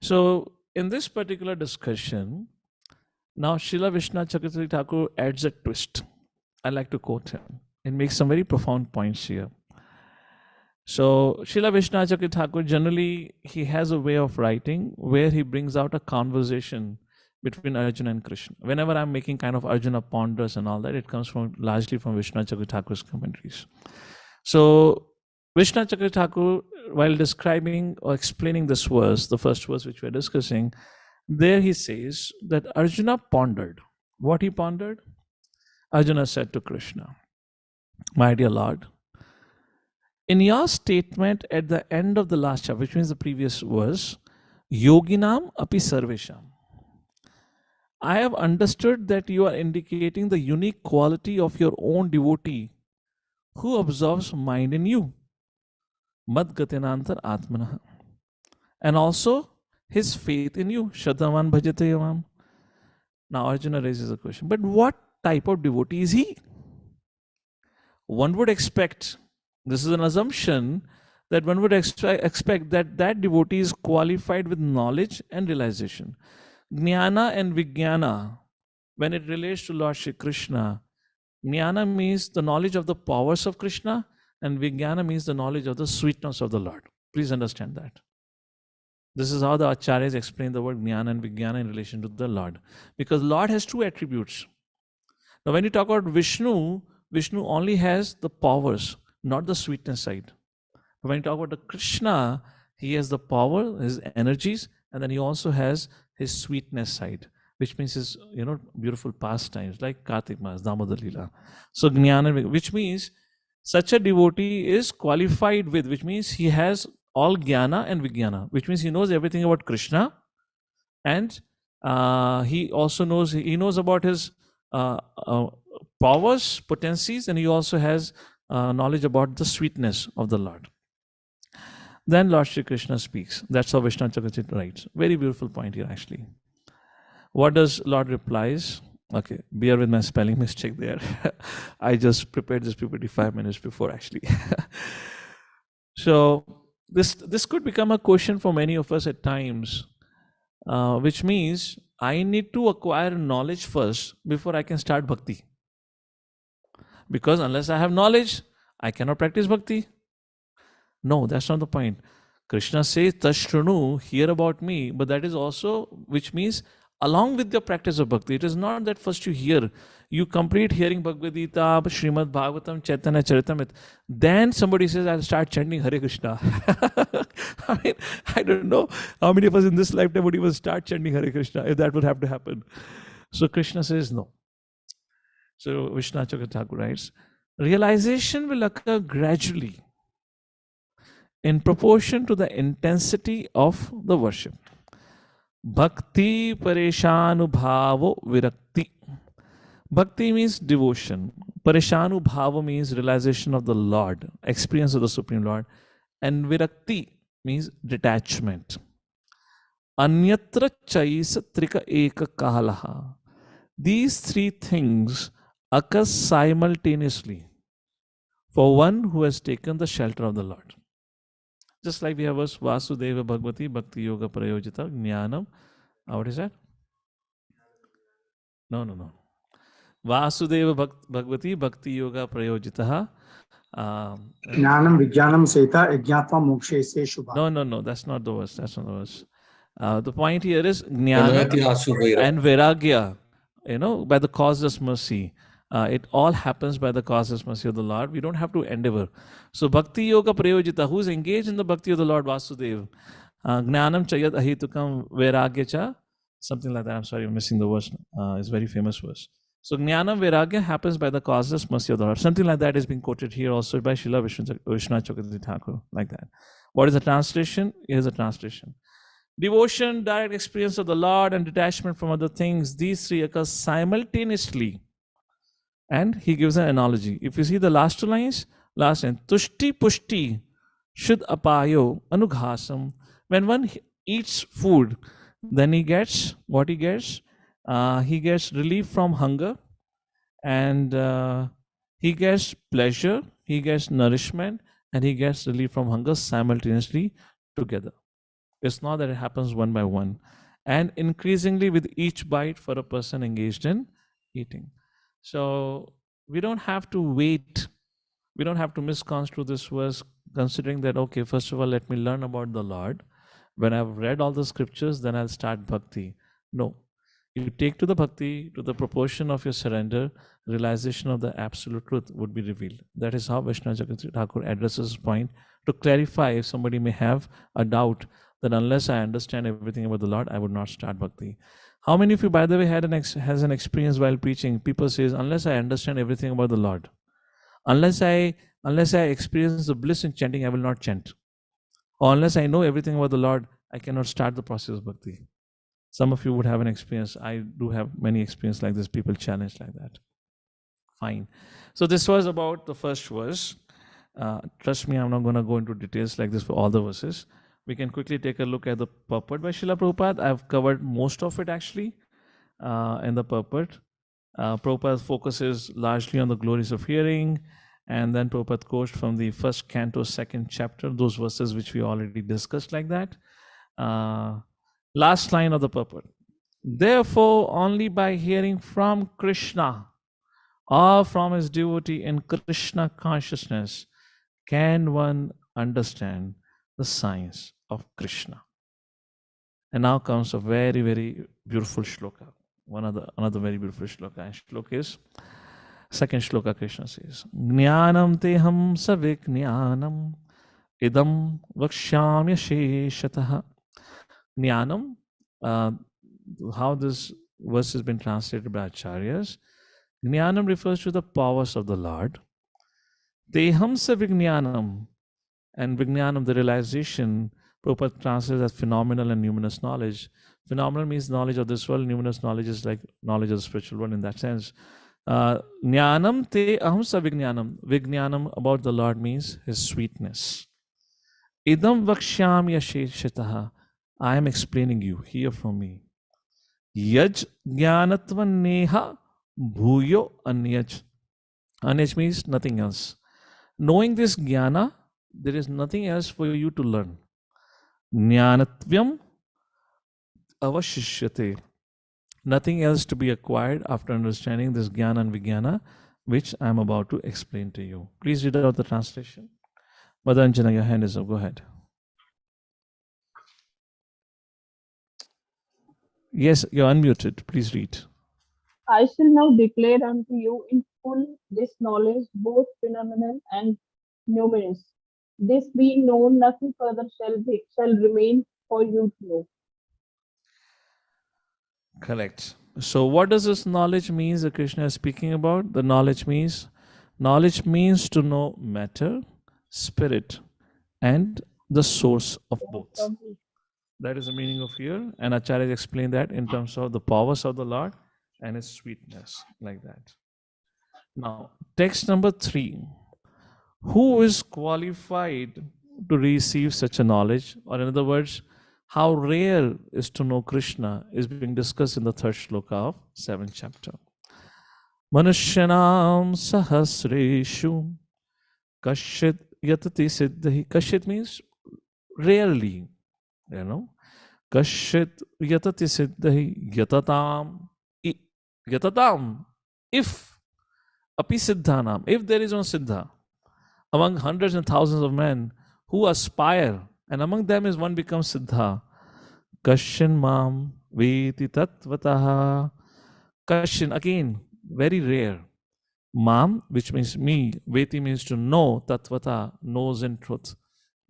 So in this particular discussion, now Srila Vishnu Chakravarti Thakur adds a twist. I like to quote him. It makes some very profound points here. So Srila Vishnu Chakravarti Thakur, generally, he has a way of writing where he brings out a conversation between Arjuna and Krishna. Whenever I'm making kind of Arjuna ponders and all that, it comes from largely from Vishnu Chakravarti Thakur's commentaries. So Vishnu Chakravarti Thakur, while describing or explaining this verse, the first verse which we're discussing, there he says that Arjuna pondered. What he pondered? Arjuna said to Krishna, my dear Lord, in your statement at the end of the last chapter, which means the previous verse, Yoginam api sarvesham, I have understood that you are indicating the unique quality of your own devotee who observes mind in you. Mad gatinantar atmana. And also his faith in you. Shadavan bhajate yavam. Now Arjuna raises a question. But what type of devotee is he? One would expect, this is an assumption, that one would expect that that devotee is qualified with knowledge and realization. Jnana and Vijnana, when it relates to Lord Shri Krishna, Jnana means the knowledge of the powers of Krishna, and Vijnana means the knowledge of the sweetness of the Lord. Please understand that. This is how the Acharyas explain the word Jnana and Vijnana in relation to the Lord. Because Lord has two attributes. Now when you talk about Vishnu, Vishnu only has the powers, not the sweetness side. But when you talk about the Krishna, he has the power, his energies, and then he also has his sweetness side, which means his, beautiful pastimes like Kartik Mas, Damodar Leela. So Jnana, which means such a devotee is qualified with, which means he has all Jnana and Vijnana, which means he knows everything about Krishna, and he also knows about his powers, potencies, and he also has knowledge about the sweetness of the Lord. Then Lord Shri Krishna speaks. That's how Vishnu Chakravarti writes. Very beautiful point here, actually. What does Lord replies? Okay, bear with my spelling mistake there. I just prepared this PPT 5 minutes before, actually. So this could become a question for many of us at times, which means I need to acquire knowledge first before I can start bhakti. Because unless I have knowledge, I cannot practice bhakti. No, that's not the point. Krishna says, Tashrunu, hear about me, but that is also, which means along with the practice of bhakti. It is not that first you hear, you complete hearing Bhagavad Gita, Srimad Bhagavatam, Chaitanya Charitamrita, then somebody says, I'll start chanting Hare Krishna. I mean, I don't know how many of us in this lifetime would even start chanting Hare Krishna if that would have to happen. So Krishna says no. So Vishnu Thakur writes, realization will occur gradually in proportion to the intensity of the worship. Bhakti pareshanubhavo virakti. Bhakti means devotion. Pareshanubhava means realization of the Lord, experience of the Supreme Lord. And virakti means detachment. Anyatra chaisa trika eka kahalaha. These three things occur simultaneously for one who has taken the shelter of the Lord. Just like we have verse Vasudeva Bhagavati Bhakti Yoga Prayojita Jnanam. What is that? No. Vasudeva Bhagavati Bhakti Yoga Prayojita. Jnanam Vijnanam Seta Ajnatva Mokshe Se Shubha. No, that's not the verse. That's not the verse. The point here is Jnana and Vairagya, by the causeless mercy. It all happens by the causeless mercy of the Lord. We don't have to endeavor. So Bhakti Yoga Prayojita, who is engaged in the bhakti of the Lord Vasudeva, Gnanam Chayat Ahitukam Vairagya Cha, something like that. I'm sorry, I'm missing the verse. It's a very famous verse. So Jnanam Vairagya happens by the causeless mercy of the Lord. Something like that is being quoted here also by Srila Vishwanath Chakravarti Thakur, like that. What is the translation? Here's the translation. Devotion, direct experience of the Lord, and detachment from other things, these three occur simultaneously. And he gives an analogy. If you see the last two lines, Tushti Pushti Shud Apayo Anughasam. When one eats food, then he gets what he gets. He gets relief from hunger, and he gets pleasure, he gets nourishment, and he gets relief from hunger simultaneously together. It's not that it happens one by one. And increasingly with each bite for a person engaged in eating. So we don't have to wait. We don't have to misconstrue this verse, considering that, okay, first of all, let me learn about the Lord. When I've read all the scriptures, then I'll start bhakti. No. You take to the bhakti, to the proportion of your surrender, realization of the absolute truth would be revealed. That is how Vishnu Chakravarti Thakur addresses this point to clarify if somebody may have a doubt that unless I understand everything about the Lord, I would not start bhakti. How many of you, by the way, has an experience while preaching? People says, unless I understand everything about the Lord, unless I experience the bliss in chanting, I will not chant. Or unless I know everything about the Lord, I cannot start the process of bhakti. Some of you would have an experience. I do have many experiences like this. People challenge like that. Fine. So this was about the first verse. Trust me, I'm not going to go into details like this for all the verses. We can quickly take a look at the purport by Srila Prabhupada. I've covered most of it actually in the purport. Prabhupada focuses largely on the glories of hearing, and then Prabhupada quotes from the first canto, second chapter, those verses which we already discussed like that. Last line of the purport. Therefore, only by hearing from Krishna or from his devotee in Krishna consciousness can one understand the science of Krishna. And now comes a very, very beautiful shloka. Another very beautiful shloka. And shloka is, second shloka Krishna says, Jnanam teham savijnanam idam vakshamya sheshataha. Jnanam, how this verse has been translated by Acharyas. Jnanam refers to the powers of the Lord. Teham savijnanam, and vijnanam, the realization, Prabhupada translates as phenomenal and numinous knowledge. Phenomenal means knowledge of this world, numinous knowledge is like knowledge of the spiritual world in that sense. Jnanam te aham savijnanam. Vijnanam about the Lord means his sweetness. Idam vaksham yasheshataha. I am explaining you, hear from me. Yaj jnanatva neha bhuyo anyaj. Anyaj means nothing else. Knowing this jnana, there is nothing else for you to learn. Jnanatyam avashishyate. Nothing else to be acquired after understanding this jnana and vijnana, which I am about to explain to you. Please read out the translation. Madan Sundar, your hand is up. Go ahead. Yes, you're unmuted. Please read. I shall now declare unto you in full this knowledge, both phenomenal and numerous. This being known, nothing further shall remain for you to know. Correct. So, what does this knowledge means that Krishna is speaking about? The knowledge means to know matter, spirit, and the source of both. That is the meaning of here, and Acharya explained that in terms of the powers of the Lord and His sweetness, like that. Now, text number 3. Who is qualified to receive such a knowledge? Or, in other words, how rare is to know Krishna is being discussed in the third shloka of 7th chapter. Manushyanam sahasreshu kashit yatati siddhi. Kashit means rarely, Kashit yatati siddhi yatatam. Yatatam. If api siddhanam, if there is one siddha among hundreds and thousands of men who aspire, and among them is one becomes siddha. Kashin mam veti tatvataha. Kashin, again, very rare. Mam, which means me, veti means to know, tatvata, knows in truth.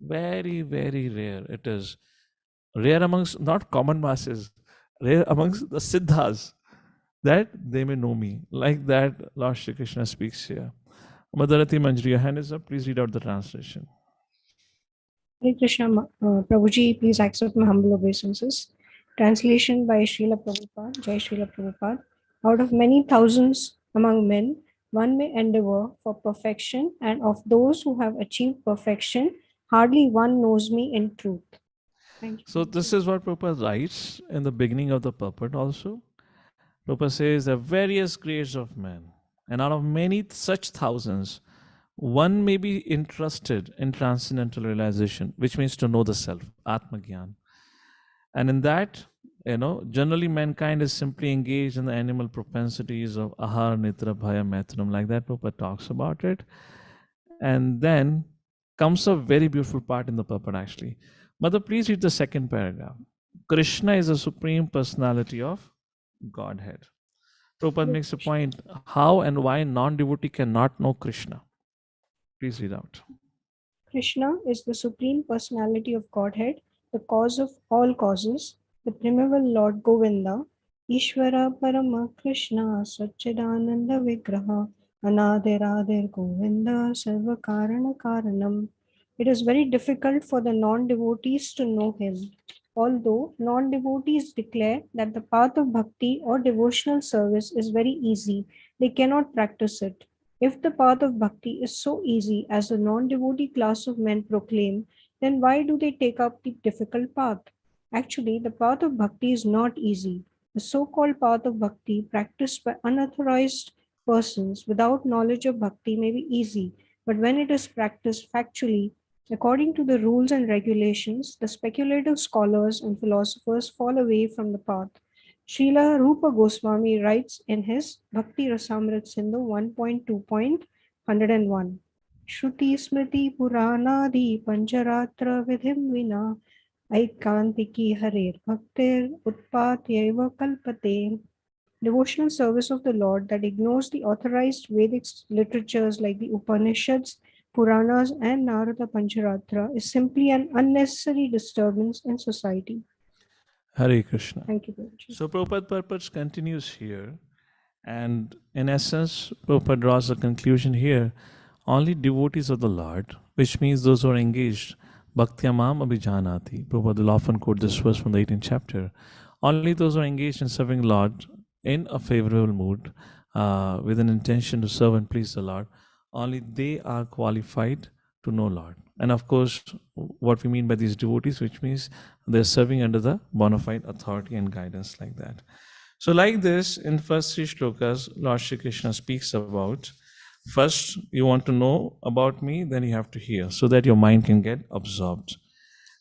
Very, very rare it is. Rare amongst not common masses, rare amongst the siddhas, that they may know me. Like that, Lord Shri Krishna speaks here. Madharati Manjri, your hand is up. Please read out the translation. Hare Krishna, Prabhuji, please accept my humble obeisances. Translation by Srila Prabhupada, Jai Srila Prabhupada. Out of many thousands among men, one may endeavor for perfection, and of those who have achieved perfection, hardly one knows me in truth. Thank you. So this is what Prabhupada writes in the beginning of the purport also. Prabhupada says there are various grades of men, and out of many such thousands, one may be interested in transcendental realization, which means to know the self, Atma Gyan. And in that, generally mankind is simply engaged in the animal propensities of ahar, nitra, bhaya, maitram, like that Prabhupada talks about it. And then comes a very beautiful part in the purport actually. Mother, please read the second paragraph. Krishna is the supreme personality of Godhead. Prabhupada makes a point how and why non-devotee cannot know Krishna. Please read out. Krishna is the supreme personality of Godhead, the cause of all causes, the primeval Lord Govinda, Ishvara Parama Krishna, Satchidananda Vigraha, Anadiradir Govinda, Sarva Karana Karanam. It is very difficult for the non-devotees to know him. Although non-devotees declare that the path of bhakti or devotional service is very easy, they cannot practice it. If the path of bhakti is so easy as the non-devotee class of men proclaim, then why do they take up the difficult path? Actually, the path of bhakti is not easy. The so-called path of bhakti practiced by unauthorized persons without knowledge of bhakti may be easy, but when it is practiced factually, according to the rules and regulations, the speculative scholars and philosophers fall away from the path. Srila Rupa Goswami writes in his Bhakti Rasamrit Sindhu 1.2.101 Shruti Smriti Puranadi Pancharatra Vidhim Vina Aikantiki Harer Bhaktir Utpatyeva Kalpate. Devotional service of the Lord that ignores the authorized Vedic literatures like the Upanishads, Puranas, and Narada Pancharatra is simply an unnecessary disturbance in society. Hare Krishna. Thank you, Prabhuji. So Prabhupada purpose continues here, and in essence, Prabhupada draws a conclusion here. Only devotees of the Lord, which means those who are engaged, Bhaktyamam Abhijanati. Prabhupada will often quote this verse from the 18th chapter. Only those who are engaged in serving Lord in a favorable mood, with an intention to serve and please the Lord, only they are qualified to know Lord. And of course, what we mean by these devotees, which means they're serving under the bona fide authority and guidance like that. So like this, in first 3 shlokas, Lord Shri Krishna speaks about, first you want to know about me, then you have to hear, so that your mind can get absorbed.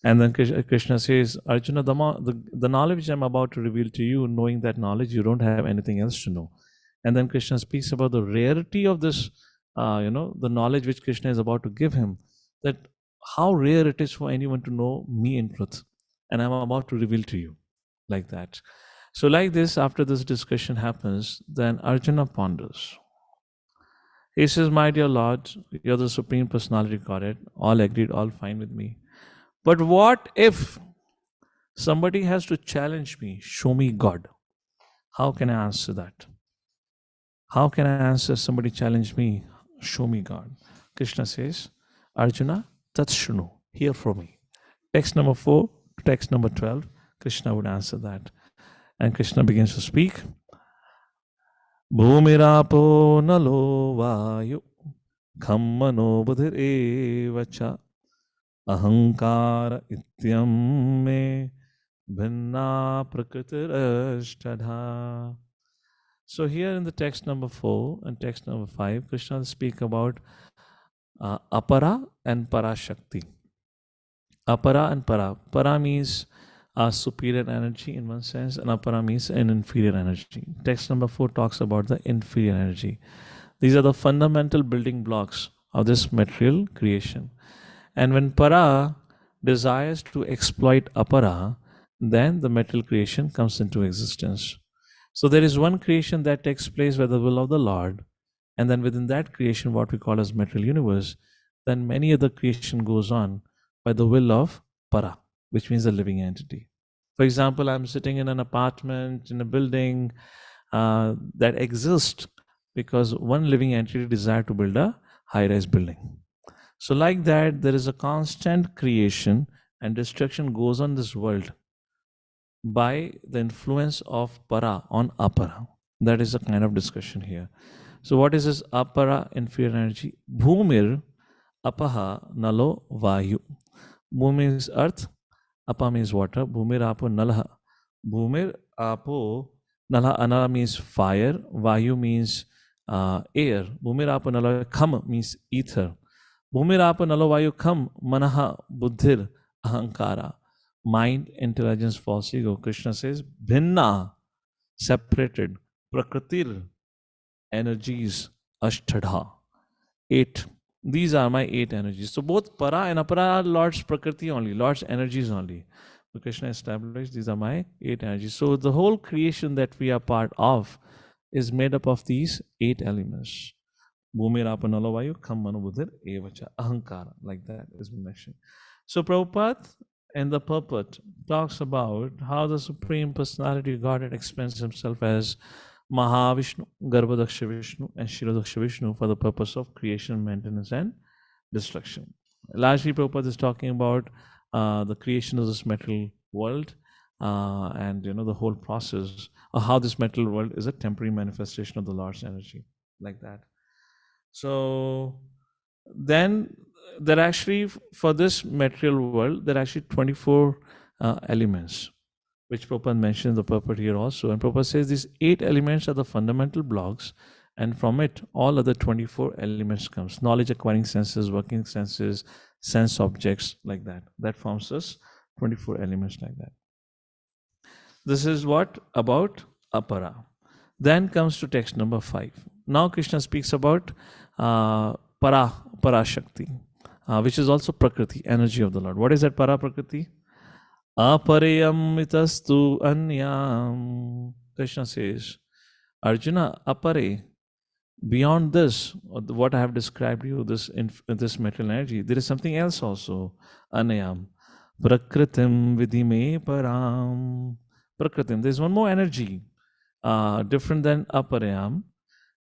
And then Krishna says, Arjuna, the knowledge I'm about to reveal to you, knowing that knowledge, you don't have anything else to know. And then Krishna speaks about the rarity of this, the knowledge which Krishna is about to give him, that how rare it is for anyone to know me in truth. And I'm about to reveal to you like that. So like this, after this discussion happens, then Arjuna ponders. He says, my dear Lord, you're the Supreme Personality Godhead. All agreed, all fine with me. But what if somebody has to challenge me, show me God? How can I answer that? How can I answer somebody challenge me, show me God? Krishna says, Arjuna, tatshunu, hear from me. Text number 4 to text number 12, Krishna would answer that. And Krishna begins to speak. Bhumirapo nalo vayu khammano budhir evacha ahankara ityam me bhinna prakritirashtadha. So here in the text number 4 and text number 5, Krishna will speak about apara and parashakti. Apara and para. Para means superior energy in one sense, and apara means an inferior energy. Text number 4 talks about the inferior energy. These are the fundamental building blocks of this material creation. And when para desires to exploit apara, then the material creation comes into existence. So there is one creation that takes place by the will of the Lord, and then within that creation, what we call as material universe, then many other creation goes on by the will of para, which means the living entity. For example, I'm sitting in an apartment, in a building that exists because one living entity desired to build a high-rise building. So like that, there is a constant creation and destruction goes on this world by the influence of para on apara. That is a kind of discussion here. So what is this apara, inferior energy? Bhumir apaha nalo vayu. Bhumi means earth, apa means water, bhumir apo nalaha. Bhumir apo nalaha, anala means fire, vayu means air. Bhumir apo nalo kham means ether. Bhumir apo nalo vayu kham manaha buddhir ahankara. Mind, intelligence, false ego. Krishna says, bhinna, separated, prakritir, energies, ashtadha, 8. These are my 8 energies. So both para and apara are Lord's prakriti only, Lord's energies only. So Krishna established these are my 8 energies. So the whole creation that we are part of is made up of these 8 elements. Bhumirapanalavaju khammanubudhir evacha ahankara, like that is mentioned. So Prabhupada in the purport talks about how the Supreme Personality of Godhead explains himself as Mahavishnu, Garbhadaksha Vishnu, and Shirodaksha Vishnu for the purpose of creation, maintenance, and destruction. Largely, Prabhupada is talking about the creation of this material world and the whole process of how this material world is a temporary manifestation of the Lord's energy, like that. So then there are actually, for this material world, there are actually 24 elements, which Prabhupada mentioned in the purport here also. And Prabhupada says these 8 elements are the fundamental blocks, and from it, all other 24 elements comes. Knowledge acquiring senses, working senses, sense objects, like that. That forms us 24 elements like that. This is what about apara. Then comes to text number 5. Now Krishna speaks about parashakti, which is also prakriti, energy of the Lord. What is that para prakriti? Aparayam itastu anyam. Krishna says, Arjuna, apare, beyond this, what I have described you, this material energy, there is something else also. Anyam. Prakritim vidime param. Prakritim. There is one more energy, different than aparayam.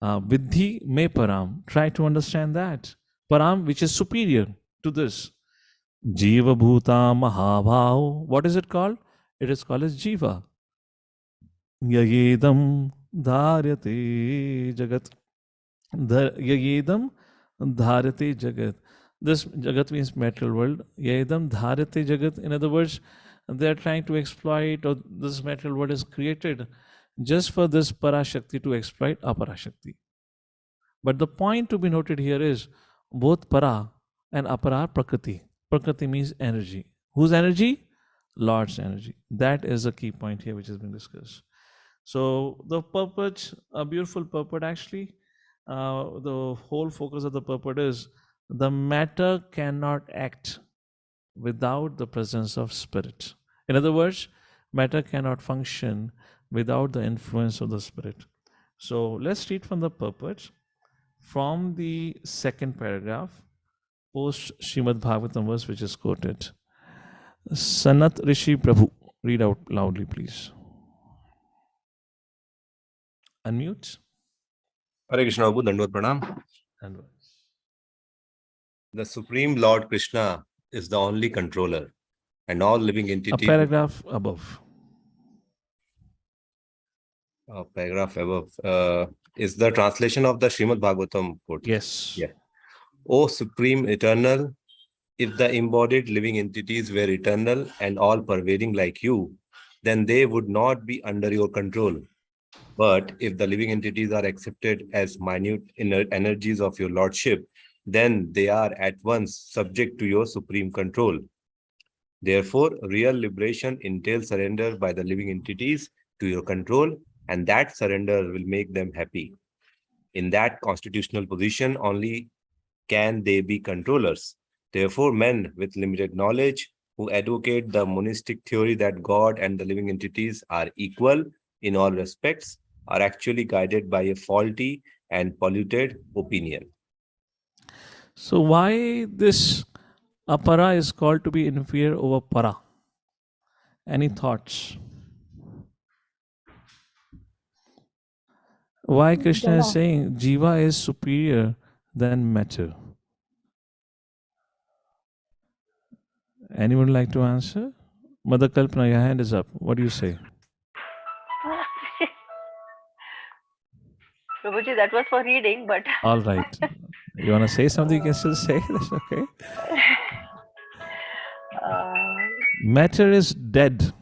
Vidhi me param. Try to understand that. Param, which is superior to this. Jiva Bhuta Mahabhav. What is it called? It is called as Jiva. Yayedam Dharyate Jagat. Yayedam Dharyate Jagat. This Jagat means material world. Yayedam Dharyate Jagat. In other words, they are trying to exploit, or this material world is created just for this Parashakti to exploit Aparashakti. But the point to be noted here is both Para and Apara are Prakriti. Prakriti means energy. Whose energy? Lord's energy. That is a key point here which has been discussed. So the purport, a beautiful purport actually, the whole focus of the purport is the matter cannot act without the presence of spirit. In other words, matter cannot function without the influence of the Spirit. So let's read from the purport from the second paragraph, post Srimad Bhagavatam verse, which is quoted. Sanat Rishi Prabhu, read out loudly, please. Unmute. Hare Krishna, Prabhu, Dandavad Pranam. And The Supreme Lord Krishna is the only controller, and all living a entities. paragraph above. Paragraph above is the translation of the Srimad Bhagavatam quote. Yes. Yeah. O Supreme Eternal, if the embodied living entities were eternal and all pervading like you, then they would not be under your control. But if the living entities are accepted as minute inner energies of your lordship, then they are at once subject to your supreme control. Therefore, real liberation entails surrender by the living entities to your control, and that surrender will make them happy. In that constitutional position, only can they be controllers. Therefore, men with limited knowledge who advocate the monistic theory that God and the living entities are equal in all respects are actually guided by a faulty and polluted opinion. So why this apara is called to be inferior over para? Any thoughts? Why Krishna is saying Jiva is superior than matter? Anyone like to answer? Mother Kalpana, your hand is up. What do you say? Prabhuji, that was for reading, but All right. You want to say something? You can still say. That's okay. Matter is dead.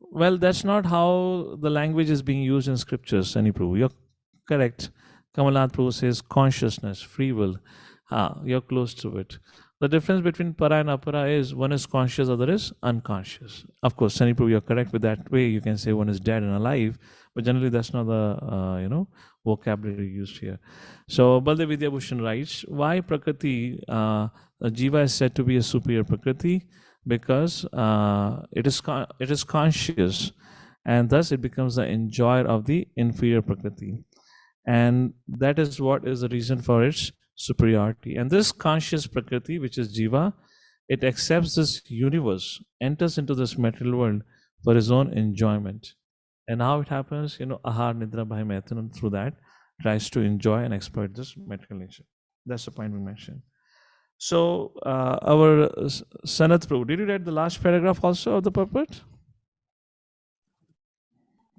Well, that's not how the language is being used in scriptures, Any Prabhu. You're correct. Kamalath Prabhu says consciousness, free will. You're close to it. The difference between para and apara is one is conscious, other is unconscious. Of course, Sunny Prabhu, you're correct with that way. You can say one is dead and alive, but generally that's not the vocabulary used here. So Baldev Vidyabhushan writes, why Prakriti, Jiva is said to be a superior Prakriti? Because it is conscious, and thus it becomes the enjoyer of the inferior Prakriti. And that is what is the reason for its superiority. And this conscious Prakriti, which is Jiva, it accepts this universe, enters into this material world for his own enjoyment. And how it happens, Ahar, Nidra, Bhai, Maithun, through that, tries to enjoy and exploit this material nature. That's the point we mentioned. So, our Sanat Prabhu, did you read the last paragraph also of the purport?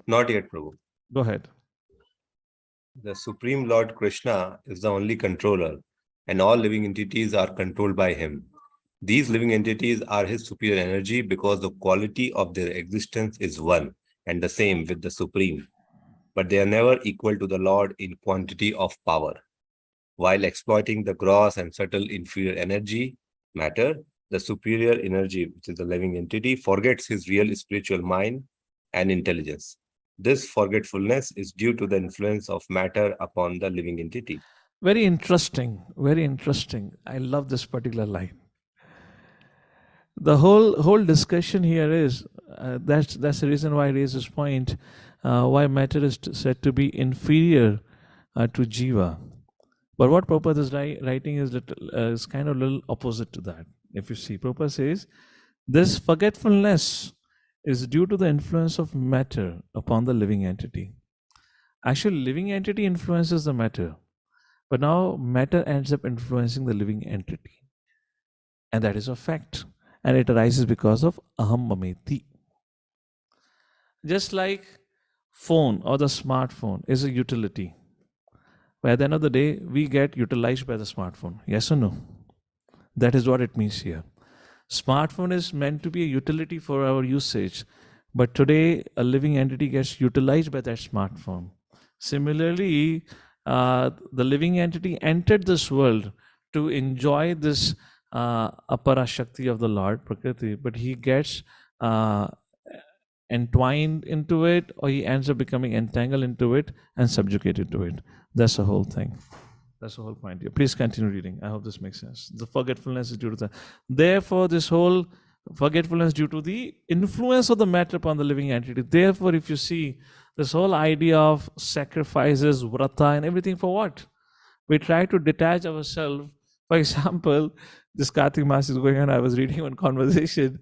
Not yet, Prabhu. Go ahead. The Supreme Lord Krishna is the only controller, and all living entities are controlled by him. These living entities are his superior energy because the quality of their existence is one and the same with the Supreme. But they are never equal to the Lord in quantity of power. While exploiting the gross and subtle inferior energy, matter, the superior energy, which is the living entity, forgets his real spiritual mind and intelligence. This forgetfulness is due to the influence of matter upon the living entity. Very interesting. Very interesting. I love this particular line. The whole discussion here is that's the reason why I raise this point. Why matter is said to be inferior to Jiva. But what Prabhupada is writing is kind of a little opposite to that. If you see, Prabhupada says this forgetfulness is due to the influence of matter upon the living entity. Actually, living entity influences the matter, but now matter ends up influencing the living entity. And that is a fact. And it arises because of aham mameti. Just like phone or the smartphone is a utility. But at the end of the day, we get utilized by the smartphone. Yes or no? That is what it means here. Smartphone is meant to be a utility for our usage. But today, a living entity gets utilized by that smartphone. Similarly, the living entity entered this world to enjoy this apara shakti of the Lord, Prakriti, but he gets entwined into it, or he ends up becoming entangled into it and subjugated to it. That's the whole thing. That's the whole point here. Please continue reading. I hope this makes sense. The forgetfulness is due to that. Therefore, this whole Forgetfulness due to the influence of the matter upon the living entity. Therefore, if you see this whole idea of sacrifices, vrata, and everything for what? We try to detach ourselves. For example, this Kartik Mass is going on. I was reading one conversation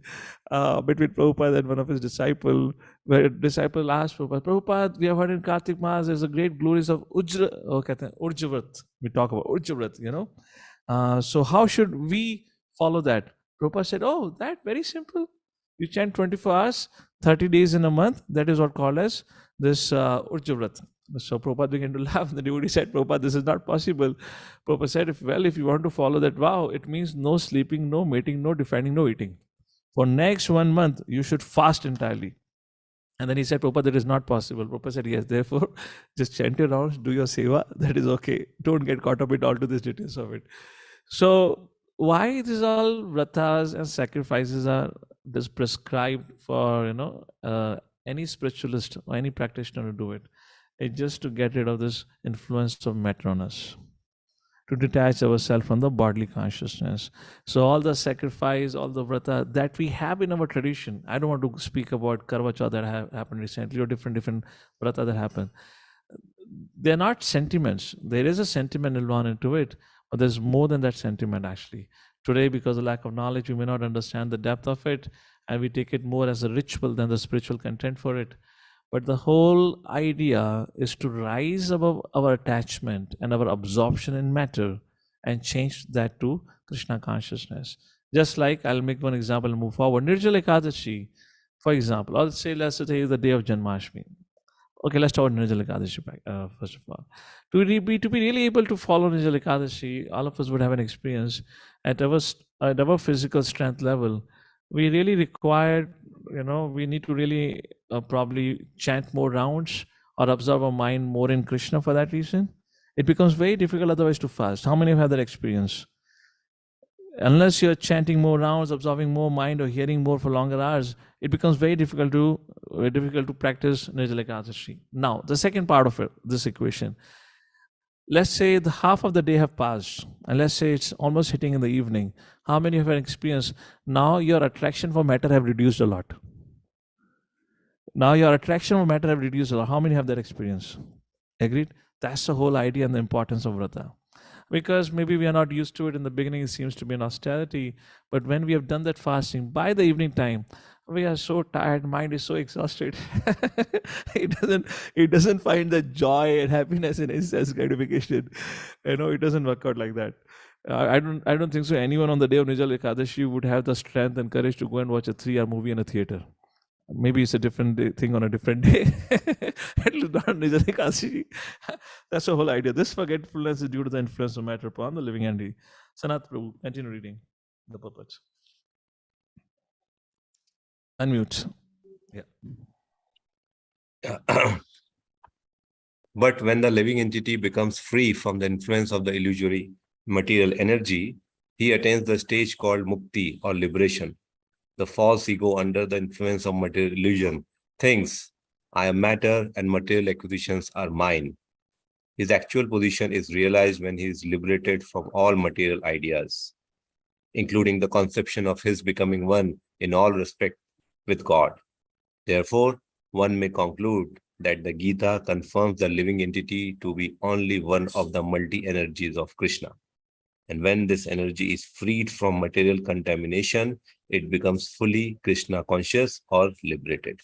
between Prabhupada and one of his disciples, where a disciple asked Prabhupada, Prabhupada, we have heard in Kartik Mass there's a great glories of Urjavrat. We talk about Urjavrat, so how should we follow that? Prabhupada said, oh, that very simple. You chant 24 hours, 30 days in a month. That is what called as this Urjavrat. So Prabhupada began to laugh. The devotee said, Prabhupada, this is not possible. Prabhupada said, if you want to follow that vow, it means no sleeping, no mating, no defining, no eating. For next 1 month, you should fast entirely. And then he said, Prabhupada, that is not possible. Prabhupada said, yes, therefore, just chant your rounds, do your seva. That is okay. Don't get caught up with all to these details of it. So why these all vratas and sacrifices are just prescribed for, any spiritualist or any practitioner to do it? It's just to get rid of this influence of matter on us, to detach ourselves from the bodily consciousness. So all the sacrifice, all the vrata that we have in our tradition, I don't want to speak about Karva Chauth that happened recently or different vrata that happen. They're not sentiments. There is a sentiment involved into it, but there's more than that sentiment actually. Today, because of lack of knowledge, we may not understand the depth of it, and we take it more as a ritual than the spiritual content for it. But the whole idea is to rise above our attachment and our absorption in matter and change that to Krishna consciousness. Just like, I'll make one example and move forward. Nirjala Ekadashi, for example, let's say the day of Janmashtami. Okay, let's talk about Nirjala Ekadashi first of all. To be really able to follow Nirjala Ekadashi, all of us would have an experience at our physical strength level. We really require, we need to really probably chant more rounds or observe our mind more in Krishna for that reason. It becomes very difficult otherwise to fast. How many have that experience? Unless you're chanting more rounds, observing more mind, or hearing more for longer hours, it becomes very difficult to practice Nirjala Ekadashi. Now, the second part of this equation. Let's say the half of the day have passed, and let's say it's almost hitting in the evening. How many have an experience? Now your attraction for matter have reduced a lot. Now your attraction for matter have reduced a lot. How many have that experience? Agreed? That's the whole idea and the importance of vrata. Because maybe we are not used to it in the beginning, it seems to be an austerity. But when we have done that fasting, by the evening time, we are so tired, mind is so exhausted. It doesn't find the joy and happiness in sense gratification. It doesn't work out like that. I don't think so. Anyone on the day of Nirjala Ekadashi would have the strength and courage to go and watch a 3-hour movie in a theater. Maybe it's a different thing on a different day. At least not Nirjala Ekadashi. That's the whole idea. This forgetfulness is due to the influence of matter upon the living entity. Sanat Prabhu, continue reading the purport. Unmute. Yeah. But when the living entity becomes free from the influence of the illusory material energy, he attains the stage called mukti or liberation. The false ego, under the influence of material illusion, thinks, I am matter and material acquisitions are mine. His actual position is realized when he is liberated from all material ideas, including the conception of his becoming one in all respect with God. Therefore, one may conclude that the Gita confirms the living entity to be only one of the multi-energies of Krishna. And when this energy is freed from material contamination, it becomes fully Krishna conscious or liberated.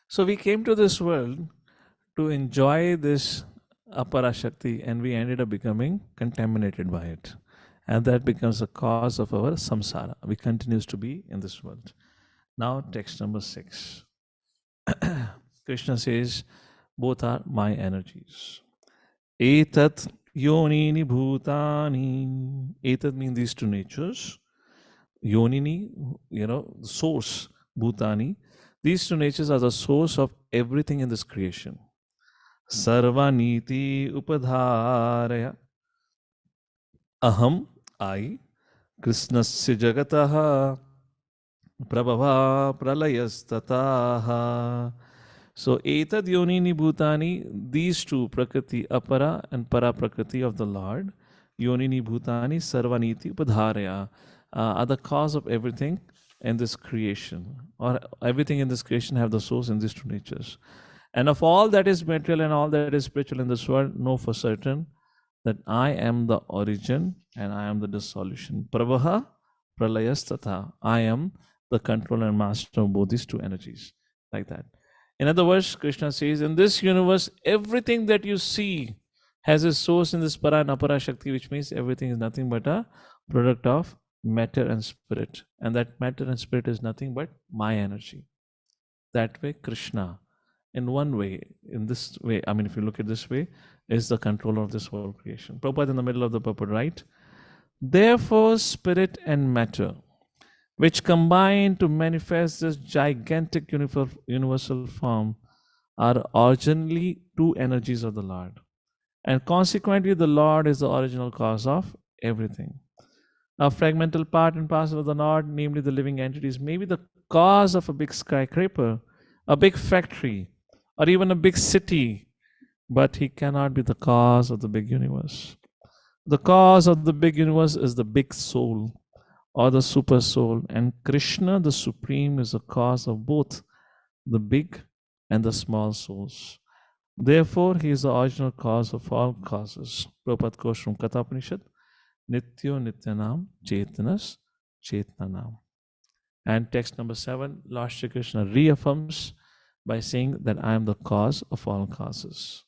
So we came to this world to enjoy this Apara Shakti, and we ended up becoming contaminated by it. And that becomes the cause of our samsara. We continues to be in this world. Now, text number 6. Krishna says, both are my energies. Etat yonini bhutani. Etat means these two natures. Yonini, the source. Bhutani. These two natures are the source of everything in this creation. Sarvaniti upadharaya. Aham, I. Krishnasya jagataha. Prabhava pralayastataha. So, etad yonini bhutani, these two, prakriti apara and para prakriti of the Lord, yonini bhutani sarvaniti upadharaya, are the cause of everything in this creation, or everything in this creation have the source in these two natures. And of all that is material and all that is spiritual in this world, know for certain that I am the origin and I am the dissolution. Pravaha, pralayastata. I am the controller and master of both these two energies. Like that. In other words, Krishna says, in this universe, everything that you see has a source in this para and apara shakti, which means everything is nothing but a product of matter and spirit. And that matter and spirit is nothing but my energy. That way, Krishna, in one way, in this way, I mean, if you look at this way, is the controller of this whole creation. Prabhupada in the middle of the purport, right? Therefore, spirit and matter, which combine to manifest this gigantic universal form, are originally two energies of the Lord. And consequently, the Lord is the original cause of everything. A fragmental part and parcel of the Lord, namely the living entities, may be the cause of a big skyscraper, a big factory, or even a big city, but he cannot be the cause of the big universe. The cause of the big universe is the big soul or the super soul, and Krishna, the Supreme, is the cause of both the big and the small souls. Therefore, he is the original cause of all causes. Prabhupada quotes from Katha Upanishad, Nityo Nityanam Chetanas Chetanam. And text number 7, Lord Shri Krishna reaffirms by saying that I am the cause of all causes.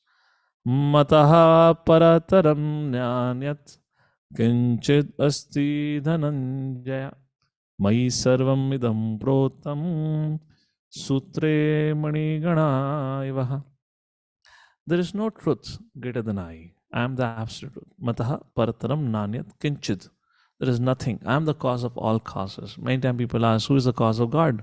Mataha parataram nyanyat kinchid asti dhananjaya mai sarvam idam protam sutre manigana ivaha. There is no truth greater than I. I am the absolute truth. Mataha parataram nanyat kinchid. There is nothing. I am the cause of all causes. Many times people ask, who is the cause of God?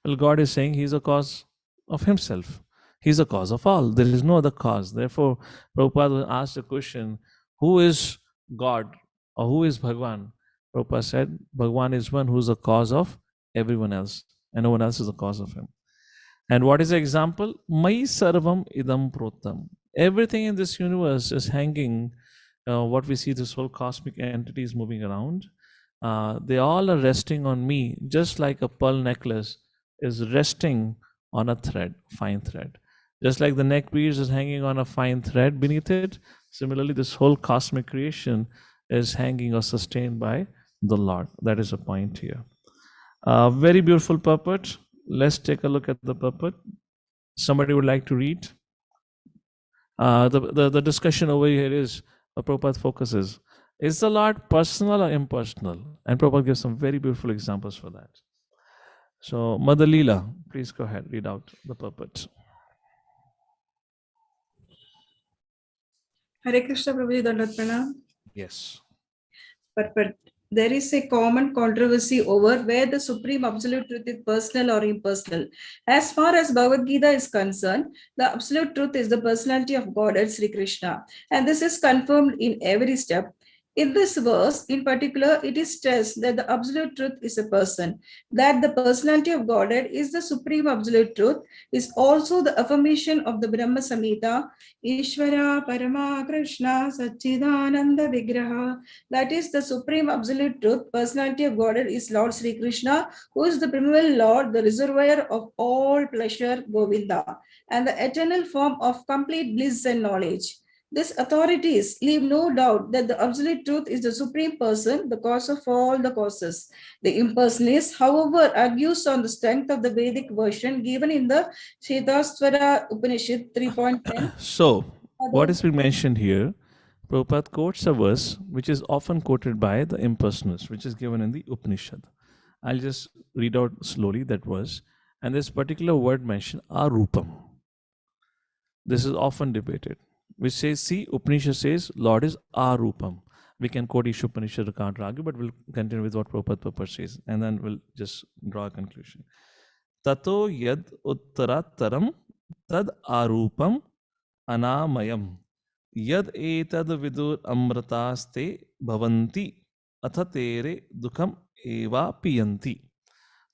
Well, God is saying he is the cause of himself. He is the cause of all. There is no other cause. Therefore, Prabhupada asked the question, who is God or who is Bhagwan? Prabhupada said, Bhagwan is one who is the cause of everyone else, and no one else is the cause of him. And what is the example? Mai sarvam idam protam. Everything in this universe is hanging. What we see, this whole cosmic entities moving around, they all are resting on me, just like a pearl necklace is resting on a thread, fine thread. Just like the neck piece is hanging on a fine thread beneath it, similarly, this whole cosmic creation is hanging or sustained by the Lord. That is a point here. Very beautiful purport. Let's take a look at the purport. Somebody would like to read? The discussion over here is, Prabhupada focuses, is the Lord personal or impersonal? And Prabhupada gives some very beautiful examples for that. So, Mother Leela, please go ahead, read out the purport. Hare Krishna, Prabhuji, Dandavat Pranam. Yes. Purport. There is a common controversy over where the supreme absolute truth is personal or impersonal. As far as Bhagavad Gita is concerned, the absolute truth is the personality of Godhead Sri Krishna, and this is confirmed in every step. In this verse, in particular, it is stressed that the absolute truth is a person, that the personality of Godhead is the supreme absolute truth, is also the affirmation of the Brahma Samhita, Ishvara Parama Krishna Satchidananda Vigraha. That is the supreme absolute truth, personality of Godhead is Lord Sri Krishna, who is the primeval Lord, the reservoir of all pleasure, Govinda, and the eternal form of complete bliss and knowledge. These authorities leave no doubt that the absolute truth is the supreme person, the cause of all the causes. The impersonalist, however, argues on the strength of the Vedic version given in the Shetaswara Upanishad 3.10. So, what is being mentioned here? Prabhupada quotes a verse which is often quoted by the impersonalists, which is given in the Upanishad. I'll just read out slowly that verse. And this particular word mentioned, arupam. This is often debated, which says, see, Upanishad says, Lord is arupam. We can quote Isha Upanishad, can't argue, but we'll continue with what Prabhupada says, and then we'll just draw a conclusion. Tato yad uttarattaram tad arupam anamayam yad etad vidur amrataste bhavanti athatere dukham eva piyanti.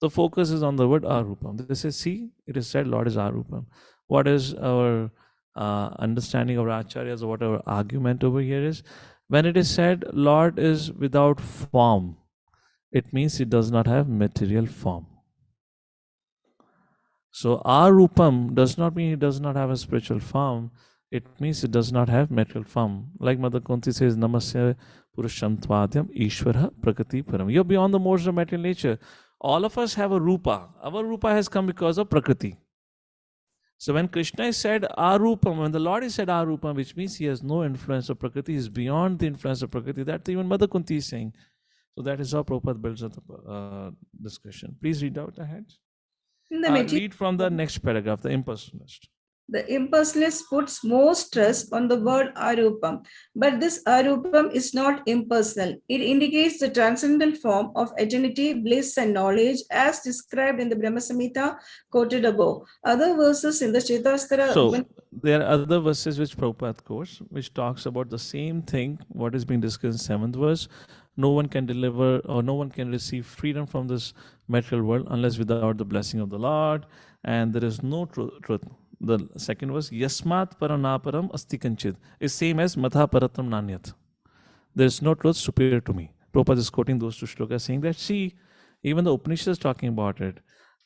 The focus is on the word arupam. This is, see, it is said Lord is arupam. What is our understanding of our acharyas, or what our argument over here is? When it is said Lord is without form, it means it does not have material form. So arupam does not mean it does not have a spiritual form. It means it does not have material form. Like Mother Kunti says, Namasya Purusham Tvadyam Ishvara Prakati Param. You're beyond the modes of material nature. All of us have a rupa. Our rupa has come because of Prakriti. So when Krishna is said arupam, when the Lord is said arupam, which means he has no influence of Prakriti, he is beyond the influence of Prakriti. That even Mother Kunti is saying. So that is how Prabhupada builds up the discussion. Please read out ahead. In the material Read from the next paragraph, the impersonalist. The impersonalist puts more stress on the word arupam, but this arupam is not impersonal. It indicates the transcendental form of eternity, bliss, and knowledge as described in the Brahma Samhita quoted above. Other verses in the Chetasthara. So there are other verses which Prabhupada quotes, which talks about the same thing, what is being discussed in 7th verse. No one can deliver or no one can receive freedom from this material world unless without the blessing of the Lord, and there is no truth. The second verse, Yasmat paranaparam asti kanchid, is same as Matha paratam nanyat. There is no truth superior to me. Prabhupada is quoting those two shlokas, saying that, see, even the Upanishad is talking about it.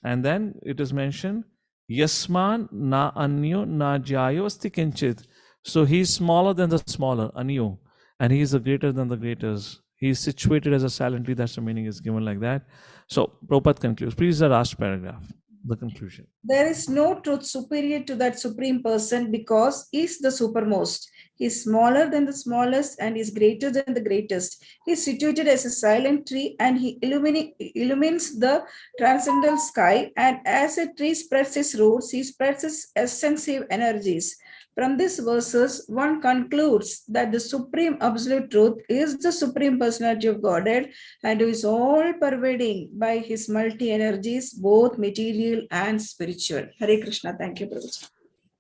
And then it is mentioned, Yasman na anyo na jayo asti kinchit. So he is smaller than the smaller, anyo, and he is the greater than the greatest. He is situated as a silent tree. That's the meaning is given like that. So Prabhupada concludes. Please the last paragraph, the conclusion. There is no truth superior to that supreme person because he is the supermost. He is smaller than the smallest and is greater than the greatest. He is situated as a silent tree and he illumines the transcendental sky. And as a tree spreads its roots, he spreads its extensive energies. From these verses, one concludes that the supreme absolute truth is the supreme personality of Godhead and who is all pervading by his multi-energies, both material and spiritual. Hare Krishna. Thank you, Prabhuji.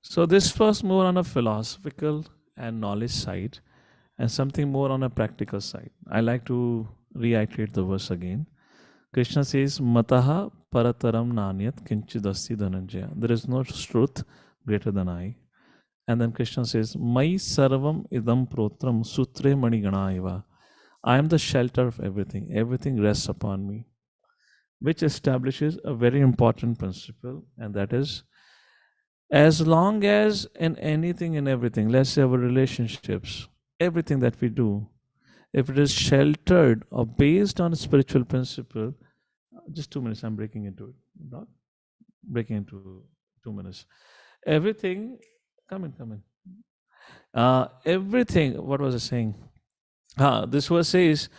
So this was more on a philosophical and knowledge side, and something more on a practical side. I like to reiterate the verse again. Krishna says, Mataha parataram nanyat kinchidasti dhananjaya. There is no truth greater than I. And then Krishna says, Mai sarvam idam protram sutre maniganaiva. I am the shelter of everything. Everything rests upon me. Which establishes a very important principle, and that is, as long as in anything and everything, let's say our relationships, everything that we do, if it is sheltered or based on a spiritual principle, just 2 minutes, I'm breaking into it. Not breaking into 2 minutes. Everything, come in. Everything, what was I saying? This verse says,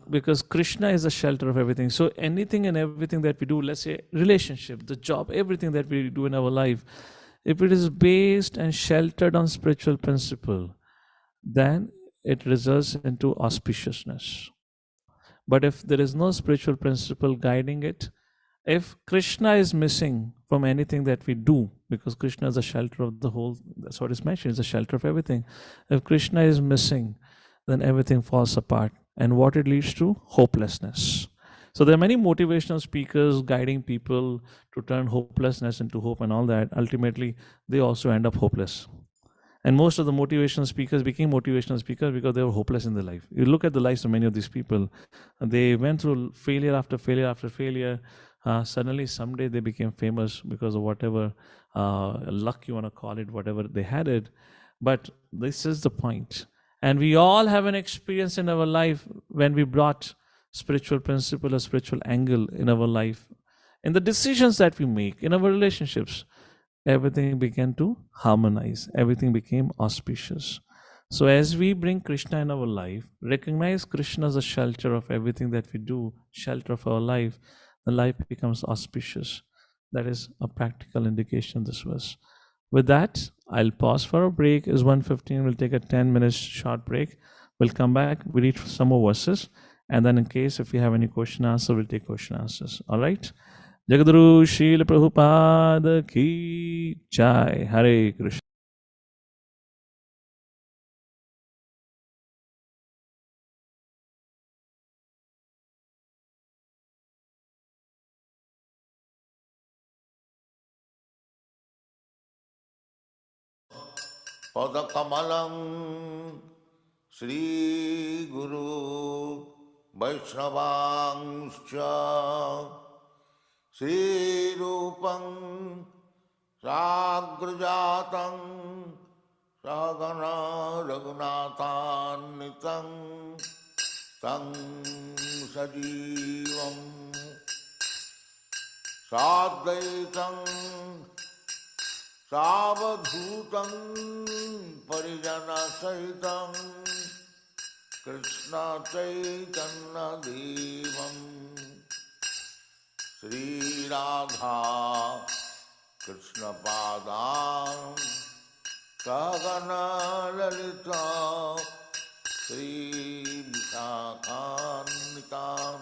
because Krishna is the shelter of everything. So anything and everything that we do, let's say relationship, the job, everything that we do in our life, if it is based and sheltered on spiritual principle, then it results into auspiciousness. But if there is no spiritual principle guiding it, if Krishna is missing from anything that we do, because Krishna is the shelter of the whole, that's what is mentioned, is the shelter of everything. If Krishna is missing, then everything falls apart. And what it leads to? Hopelessness. So there are many motivational speakers guiding people to turn hopelessness into hope and all that. Ultimately, they also end up hopeless. And most of the motivational speakers became motivational speakers because they were hopeless in their life. You look at the lives of many of these people, they went through failure after failure after failure. Suddenly, someday they became famous because of whatever luck you want to call it, whatever they had it. But this is the point. And we all have an experience in our life when we brought spiritual principle or spiritual angle in our life. In the decisions that we make, in our relationships, everything began to harmonize. Everything became auspicious. So as we bring Krishna in our life, recognize Krishna as a shelter of everything that we do, shelter of our life, the life becomes auspicious. That is a practical indication this verse. With that, I'll pause for a break. It's 1:15. We'll take a 10 minutes short break. We'll come back. We read some more verses. And then in case if you have any question answer, we'll take question answers. All right? Jagadru Srila Prabhupada Ki Jai. Hare Krishna. Padakamalam Sri Guru Vaishnavangscha Sri Rupam Sagrajatam Sagana Raghunathan Tang Sajivam Sadvaitam Savadhutam Parijana Sahitam Krishna Chaitanya Devam Sri Radha Krishna Padam Sagana Lalita Sri Vishakanitam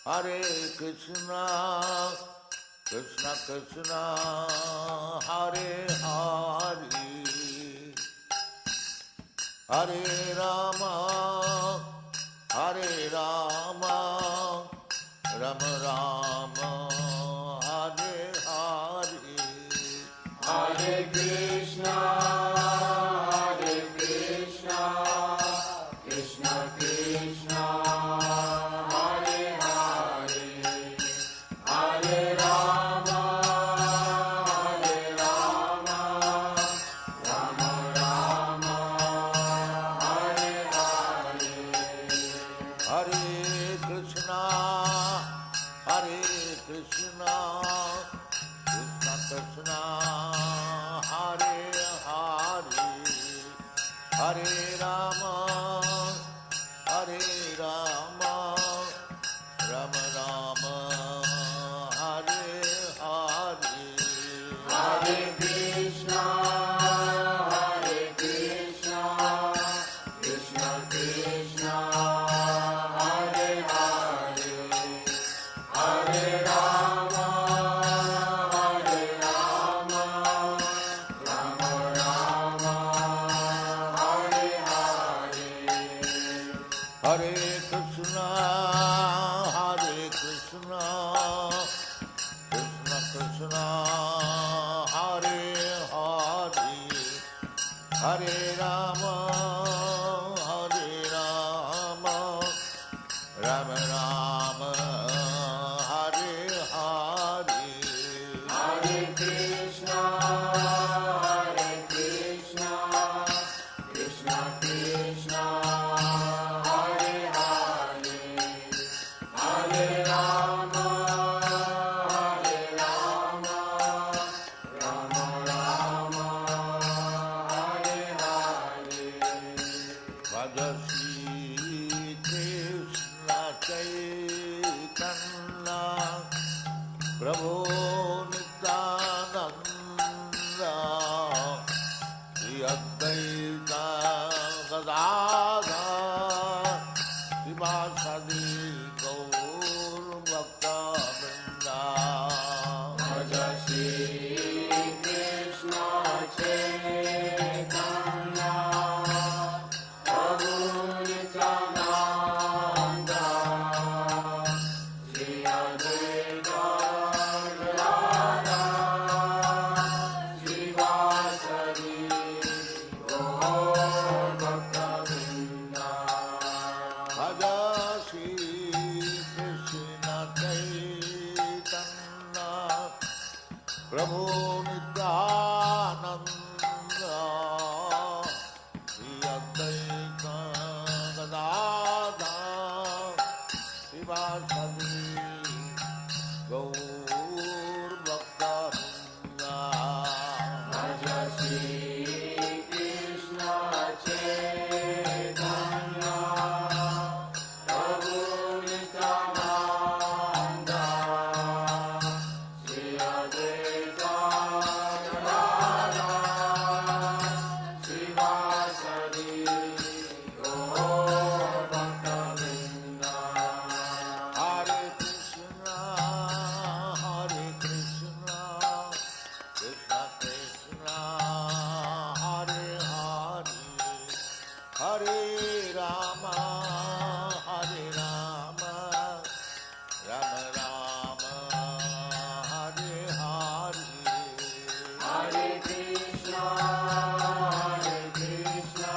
Hare Krishna Krishna Krishna Hare Hare Hare Rama Rama Rama Hare Hare Hare Krishna Krishna Krishna Hare Hare Hare Rama Rama Rama Hare Hare Hare Krishna Krishna Krishna Hare Hare Hare Rama Rama Rama Hare Hare Hare Krishna Krishna Krishna Hare Hare Hare Rama Rama Rama Hare Hare Hare Krishna Krishna Krishna Hare Hare Hare Rama Rama Rama Hare Hare Hare Krishna Krishna Krishna Hare Hare Hare Rama Rama Rama Hare Hare Bhaja Shri Krishna Chaitanya Prabhu Nityananda Shri Advaita Gadadhar Srivasadi Gaur Bhakta Vrinda Bhaja Shri Krishna Chaitanya Prabhu Nityananda Shri Advaita Gadadhar Srivasadi Gaur Bhakta Vrinda Bhaja Shri Krishna Chaitanya Prabhu Nityananda Shri Advaita Gadadhar Srivasadi Gaur Bhakta Vrinda Bhaja Shri Krishna Chaitanya Prabhu Nityananda Shri Advaita Gadadhar Srivasadi Gaur Bhakta Vrinda Hare Krishna Krishna Krishna Hare Hare Hare Rama Rama Rama Hare Hare Hare Krishna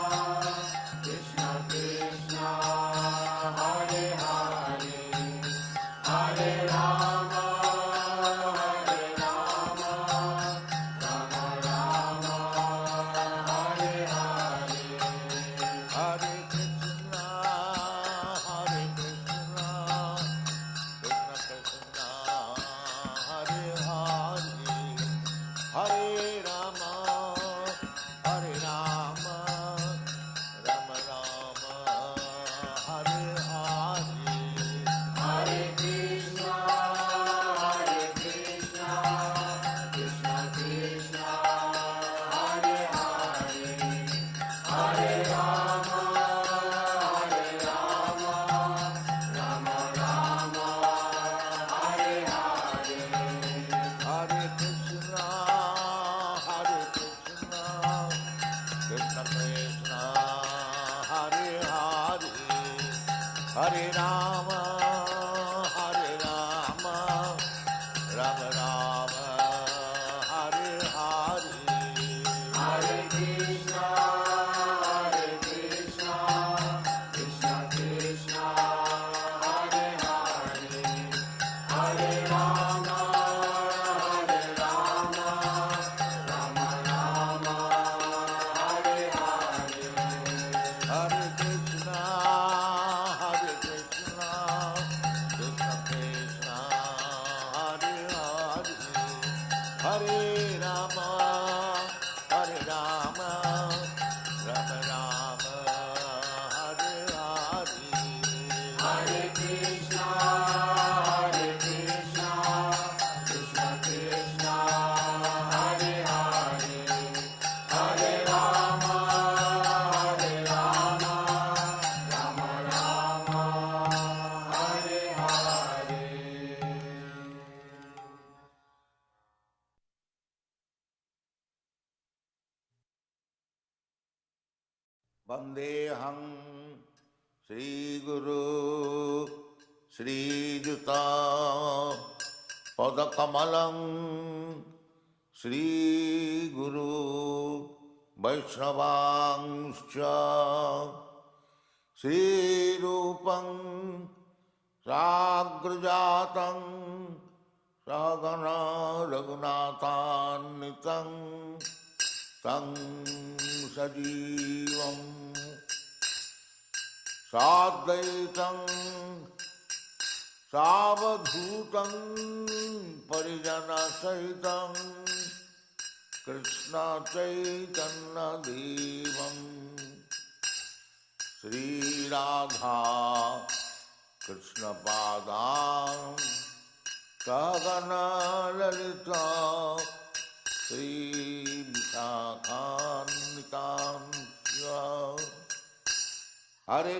Hare Rama, Hare Rama, Rama Rama, Hare Hare, Hare Krishna, Krishna Krishna, Hare Hare, Hare Rama, Rama Rama, Hare Hare, Hare Krishna, Krishna Krishna, Hare Hare, Hare Rama, Rama Rama, Hare Hare, Hare Krishna, Krishna Krishna, Hare Hare, Hare Rama, Rama Rama, Hare Hare. Vandeham Sri Guru Sri Juta Padakamalam Sri Guru Vaishnavangscha Sri Rupam Sagrajatam Sagana Raghunathan Tang Sajivam Sadvaitam Savadhutam Parijana Sahitam Krishna Chaitanya Devam Sri Radha Krishna Padam Sagana Lalita Sri Vikakanitam Hare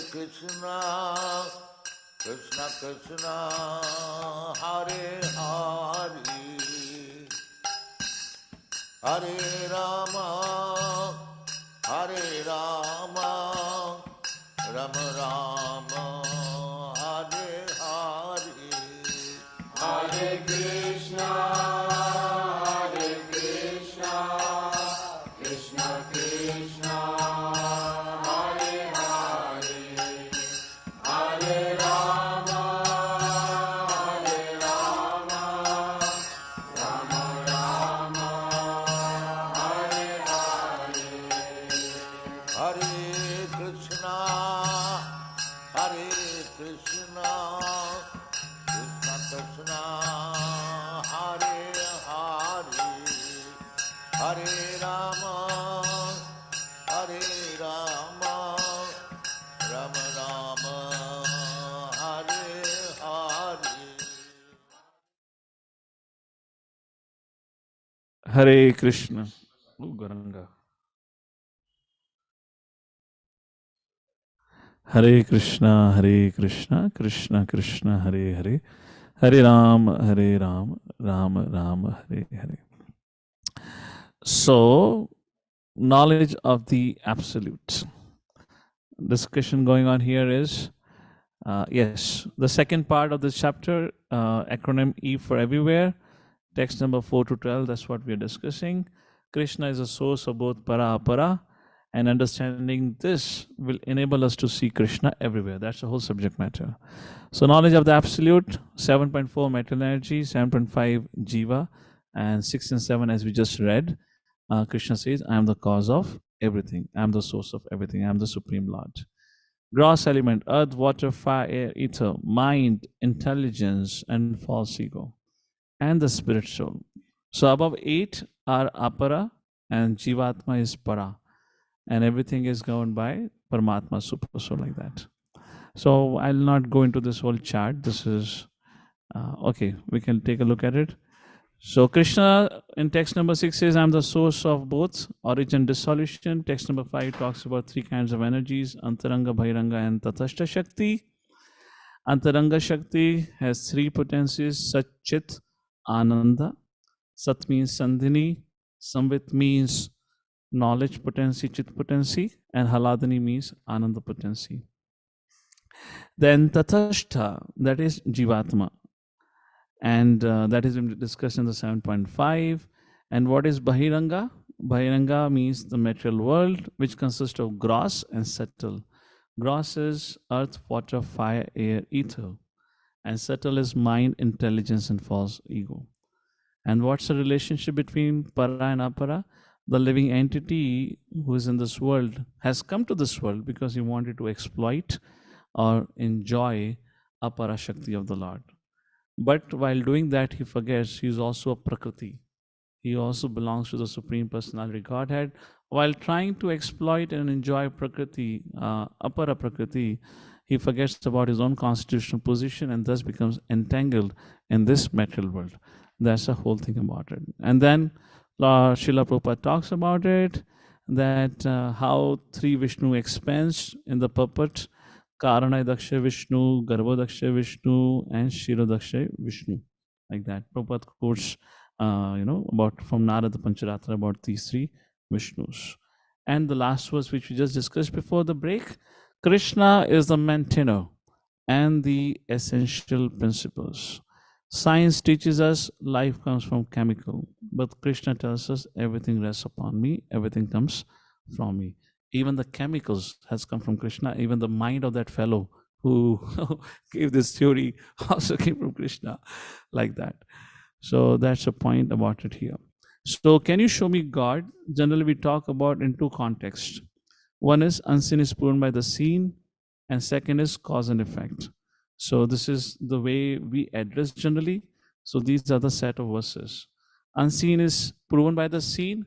Krishna, Krishna Krishna, Hare Hare, Hare Rama, Rama Rama, Hare Hare, Hare Krishna, Krishna Krishna, Hare Hare, Hare Rama, Rama Rama, Hare Hare, Hare Krishna, Krishna Krishna, Hare Hare, Hare Rama, Rama Rama, Hare Hare. Hare Krishna. Oh, Garanga. Hare Krishna, Krishna Krishna, Hare Hare, Hare Ram, Ram Ram, Hare Hare. So, knowledge of the absolute. Discussion going on here is, yes, the second part of this chapter, acronym E for everywhere, text number 4 to 12, that's what we are discussing. Krishna is a source of both para, apara, and understanding this will enable us to see Krishna everywhere. That's the whole subject matter. So knowledge of the absolute, 7.4 material energy, 7.5 jiva, and 6 and 7 as we just read. Krishna says, I am the cause of everything. I am the source of everything. I am the Supreme Lord. Gross element, earth, water, fire, air, ether, mind, intelligence, and false ego, and the spirit soul. So above 8 are apara, and jivatma is para. And everything is governed by Paramatma, super soul, like that. So I'll not go into this whole chart. This is, okay, we can take a look at it. So Krishna in text number 6 says, I'm the source of both origin, dissolution. Text number 5 talks about 3 kinds of energies, Antaranga, Bhairanga, and Tatashta Shakti. Antaranga Shakti has 3 potencies, Sat, Chit, Ananda. Sat means Sandhini, Samvit means knowledge potency, chit potency, and haladani means ananda potency. Then tathastha, that is jivatma, and that is discussed in the 7.5. And what is bahiranga? Bahiranga means the material world, which consists of gross and subtle. Gross is earth, water, fire, air, ether, and subtle is mind, intelligence, and false ego. And what's the relationship between para and apara? The living entity who is in this world has come to this world because he wanted to exploit or enjoy apara shakti of the Lord. But while doing that, he forgets he is also a prakriti. He also belongs to the Supreme Personality Godhead. While trying to exploit and enjoy prakriti, apara prakriti, he forgets about his own constitutional position and thus becomes entangled in this material world. That's the whole thing about it. And then Srila Prabhupada talks about it, that how three Vishnu expands in the puppet, Karana Daksha Vishnu, Garbho Daksha Vishnu, and Shiro Daksha Vishnu. Like that. Prabhupada quotes, about from Narada Pancharatra about these three Vishnus. And the last verse, which we just discussed before the break, Krishna is the maintainer and the essential principles. Science teaches us life comes from chemical, but Krishna tells us everything rests upon me, everything comes from me. Even the chemicals has come from Krishna. Even the mind of that fellow who gave this theory also came from Krishna, like that. So that's a point about it here. So can you show me God? Generally we talk about in two contexts. One is unseen is proven by the seen, and second is cause and effect. So this is the way we address generally. So these are the set of verses. Unseen is proven by the seen.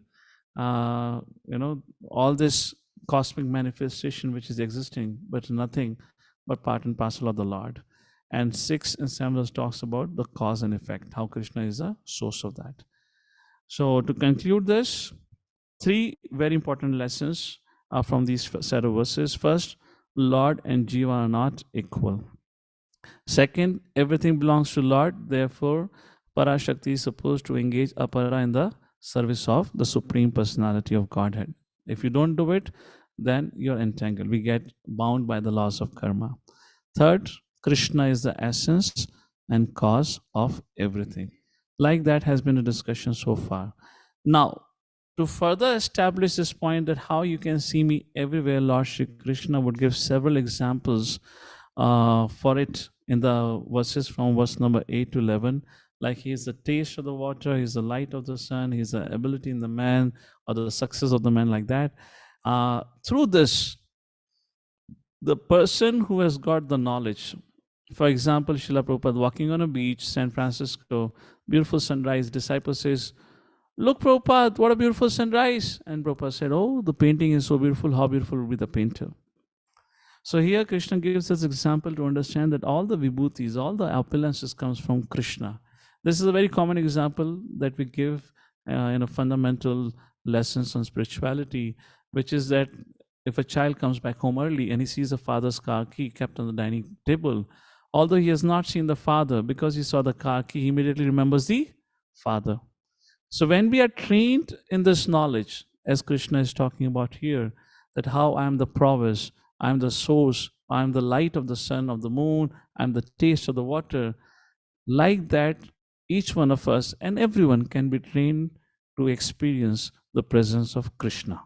All this cosmic manifestation which is existing, but nothing but part and parcel of the Lord. And 6 and 7 verse talks about the cause and effect, how Krishna is the source of that. So to conclude this, 3 very important lessons are from these set of verses. First, Lord and Jiva are not equal. Second, everything belongs to Lord. Therefore, Parashakti is supposed to engage Apara in the service of the Supreme Personality of Godhead. If you don't do it, then you're entangled. We get bound by the laws of karma. Third, Krishna is the essence and cause of everything. Like that has been a discussion so far. Now, to further establish this point that how you can see me everywhere, Lord Shri Krishna would give several examples for it in the verses from verse number 8 to 11. Like he is the taste of the water, he is the light of the sun, he is the ability in the man, or the success of the man, like that. Through this, the person who has got the knowledge, for example, Srila Prabhupada walking on a beach, San Francisco, beautiful sunrise, disciple says, "Look, Prabhupada, what a beautiful sunrise." And Prabhupada said, "Oh, the painting is so beautiful, how beautiful will be the painter." So here Krishna gives us example to understand that all the vibhutis, all the opulences comes from Krishna. This is a very common example that we give in a fundamental lessons on spirituality, which is that if a child comes back home early and he sees a father's car key kept on the dining table, although he has not seen the father, because he saw the car key, he immediately remembers the father. So when we are trained in this knowledge, as Krishna is talking about here, that how I am the province, I am the source, I am the light of the sun, of the moon, I am the taste of the water, like that, each one of us and everyone can be trained to experience the presence of Krishna.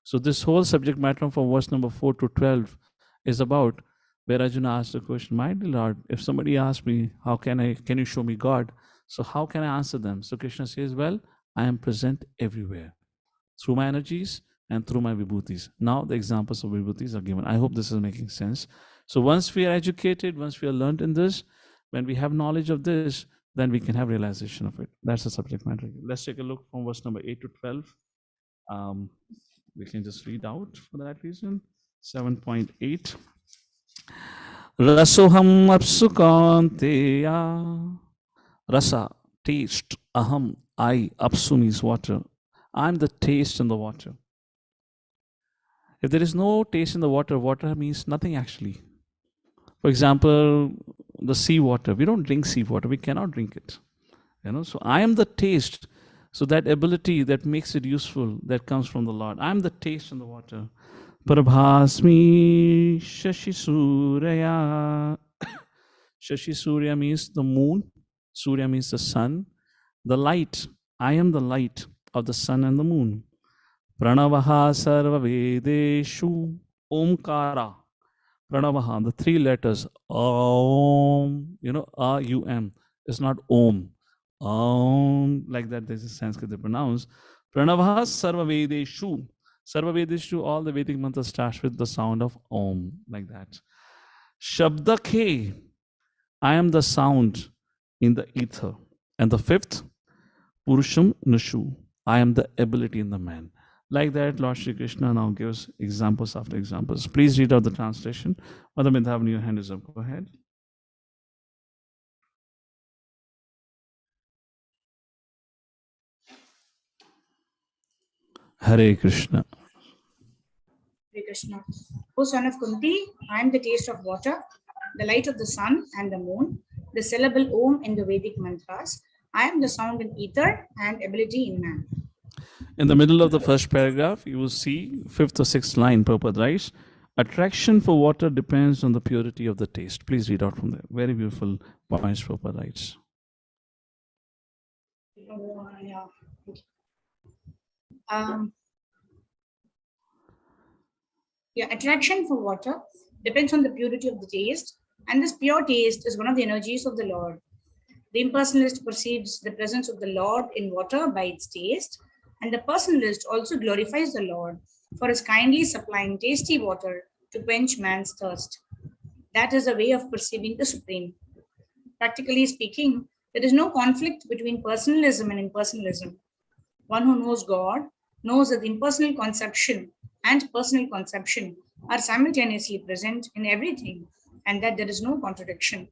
So this whole subject matter from verse number 4 to 12 is about where Arjuna asked the question, "My dear Lord, if somebody asks me, can you show me God? So how can I answer them?" So Krishna says, "Well, I am present everywhere through my energies and through my vibhutis." Now the examples of vibhutis are given. I hope this is making sense. So once we are educated, once we are learned in this, when we have knowledge of this, then we can have realization of it. That's the subject matter. Let's take a look from verse number 8 to 12. We can just read out for that reason. 7.8. Rasoham apsukanteya. Rasa, taste. Aham, I. Apsu means water. I'm the taste in the water. If there is no taste in the water, water means nothing actually. For example, the sea water. We don't drink sea water. We cannot drink it. So I am the taste. So that ability that makes it useful, that comes from the Lord. I'm the taste in the water. Prabhasmi Shashi Surya. Shashi Surya means the moon. Surya means the sun. The light. I am the light of the sun and the moon. Pranavaha Sarva Vedeshu Omkara. Pranavaha, the three letters. Om, A-U-M. It's not Om. Om, like that, there's a Sanskrit they pronounce. Pranavaha Sarva Vedeshu. Sarva Vedeshu, all the Vedic mantras start with the sound of Om, like that. Shabdakhe, I am the sound in the ether. And the fifth, Purusham Nushu, I am the ability in the man. Like that, Lord Shri Krishna now gives examples after examples. Please read out the translation. Mother Midhavani, your hand is up. Go ahead. Hare Krishna. Hare Krishna. O son of Kunti, I am the taste of water, the light of the sun and the moon, the syllable Om in the Vedic mantras. I am the sound in ether and ability in man. In the middle of the first paragraph, you will see fifth or sixth line, Prabhupada writes, attraction for water depends on the purity of the taste. Please read out from there. Very beautiful points, Prabhupada writes. Attraction for water depends on the purity of the taste, and this pure taste is one of the energies of the Lord. The impersonalist perceives the presence of the Lord in water by its taste, and the personalist also glorifies the Lord for his kindly supplying tasty water to quench man's thirst. That is a way of perceiving the Supreme. Practically speaking, there is no conflict between personalism and impersonalism. One who knows God knows that impersonal conception and personal conception are simultaneously present in everything, and that there is no contradiction.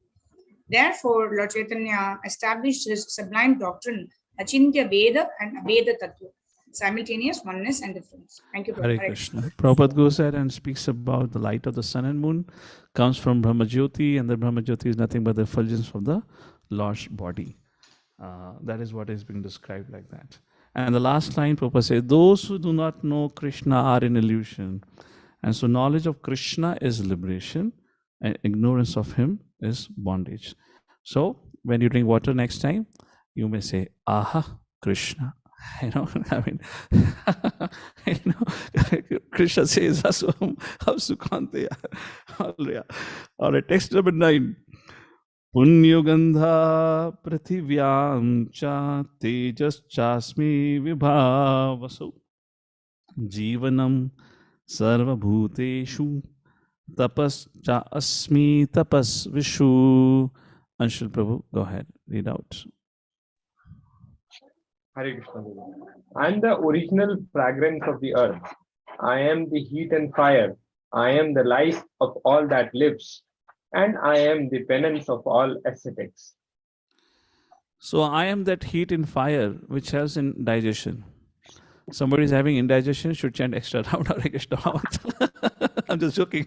Therefore, Lord Chaitanya established his sublime doctrine, Achintya Veda and Abheda Tattva, simultaneous oneness and difference. Thank you, Hare Krishna. Prabhupada goes ahead and speaks about the light of the sun and moon, comes from Brahma Jyoti, and the Brahma Jyoti is nothing but the effulgence of the Lord's body. That is what is being described like that. And the last line, Prabhupada says, those who do not know Krishna are in illusion. And so knowledge of Krishna is liberation, and ignorance of him is bondage. So when you drink water next time, you may say, Aha, Krishna. Krishna says, Sukante. All right, text number 9. Punyogandha prithivyam cha tejas chasmi vibhavasu jivanam sarva bhuteshu tapas cha asmi tapas vishu. Anshul Prabhu, go ahead, read out. Hare Krishna. I am the original fragrance of the earth. I am the heat and fire. I am the life of all that lives. And I am the penance of all ascetics. So I am that heat and fire which helps in digestion. Somebody is having indigestion, should chant extra round. Hare Krishna. I'm just joking.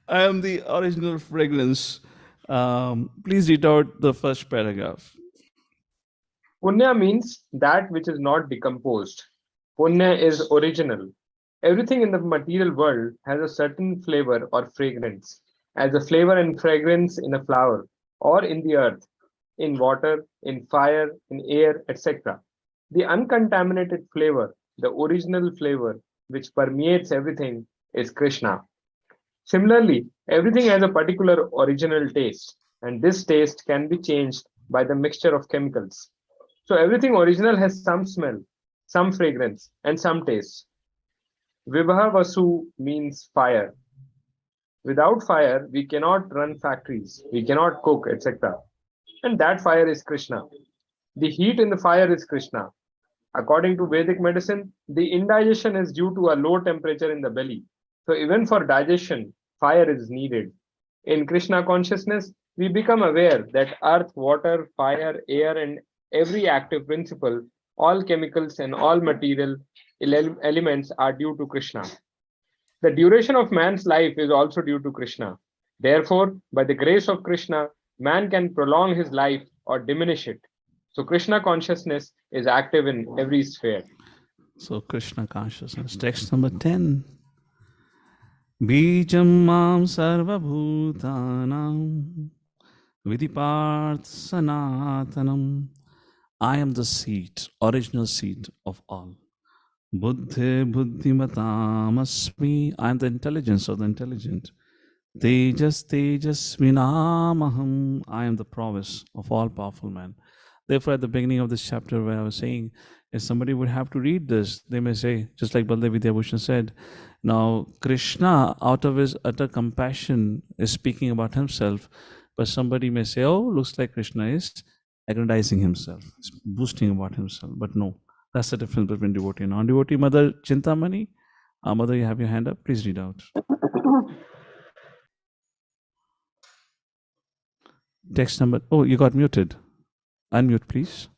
I am the original fragrance. Please read out the first paragraph. Punya means that which is not decomposed. Punya is original. Everything in the material world has a certain flavor or fragrance, as a flavor and fragrance in a flower, or in the earth, in water, in fire, in air, etc. The uncontaminated flavor, the original flavor which permeates everything, is Krishna. Similarly, everything has a particular original taste, and this taste can be changed by the mixture of chemicals. So everything original has some smell, some fragrance, and some taste. Vibhavasu means fire. Without fire, we cannot run factories, we cannot cook, etc. And that fire is Krishna. The heat in the fire is Krishna. According to Vedic medicine, the indigestion is due to a low temperature in the belly. So even for digestion, fire is needed. In Krishna consciousness, we become aware that earth, water, fire, air, and every active principle, all chemicals and all material elements are due to Krishna. The duration of man's life is also due to Krishna. Therefore, by the grace of Krishna, man can prolong his life or diminish it. So Krishna consciousness is active in every sphere. So Krishna consciousness. Text number 10. Bijam mam sarva bhutanam vidiparth sanatanam. I am the seed, original seed of all. Buddhi buddhimatam asmi. I am the intelligence of the intelligent. Tejas tejasvinamaham. I am the prowess of all powerful man. Therefore, at the beginning of this chapter, where I was saying, if somebody would have to read this, they may say, just like Baldev Vidyabhushan said, now Krishna, out of his utter compassion, is speaking about himself. But somebody may say, oh, looks like Krishna is aggrandizing himself, is boasting about himself. But no, that's the difference between devotee and non-devotee. Mother Chintamani, Mother, you have your hand up. Please read out. Text number, oh, you got muted. Unmute, please.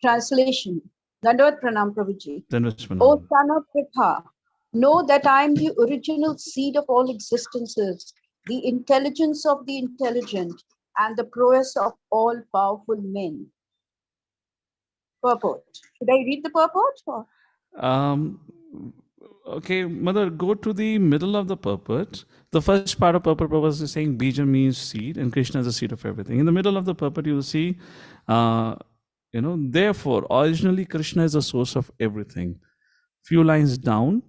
Translation. Dandavat Pranam Prabhuji. Dandavat O Pranam. son of Pritha, know that I am the original seed of all existences, the intelligence of the intelligent, and the prowess of all powerful men. Purport. Should I read the purport? Or? Okay, Mother, go to the middle of the purport. The first part of purport is saying Bija means seed, and Krishna is the seed of everything. In the middle of the purport, you will see, therefore, originally Krishna is the source of everything. Few lines down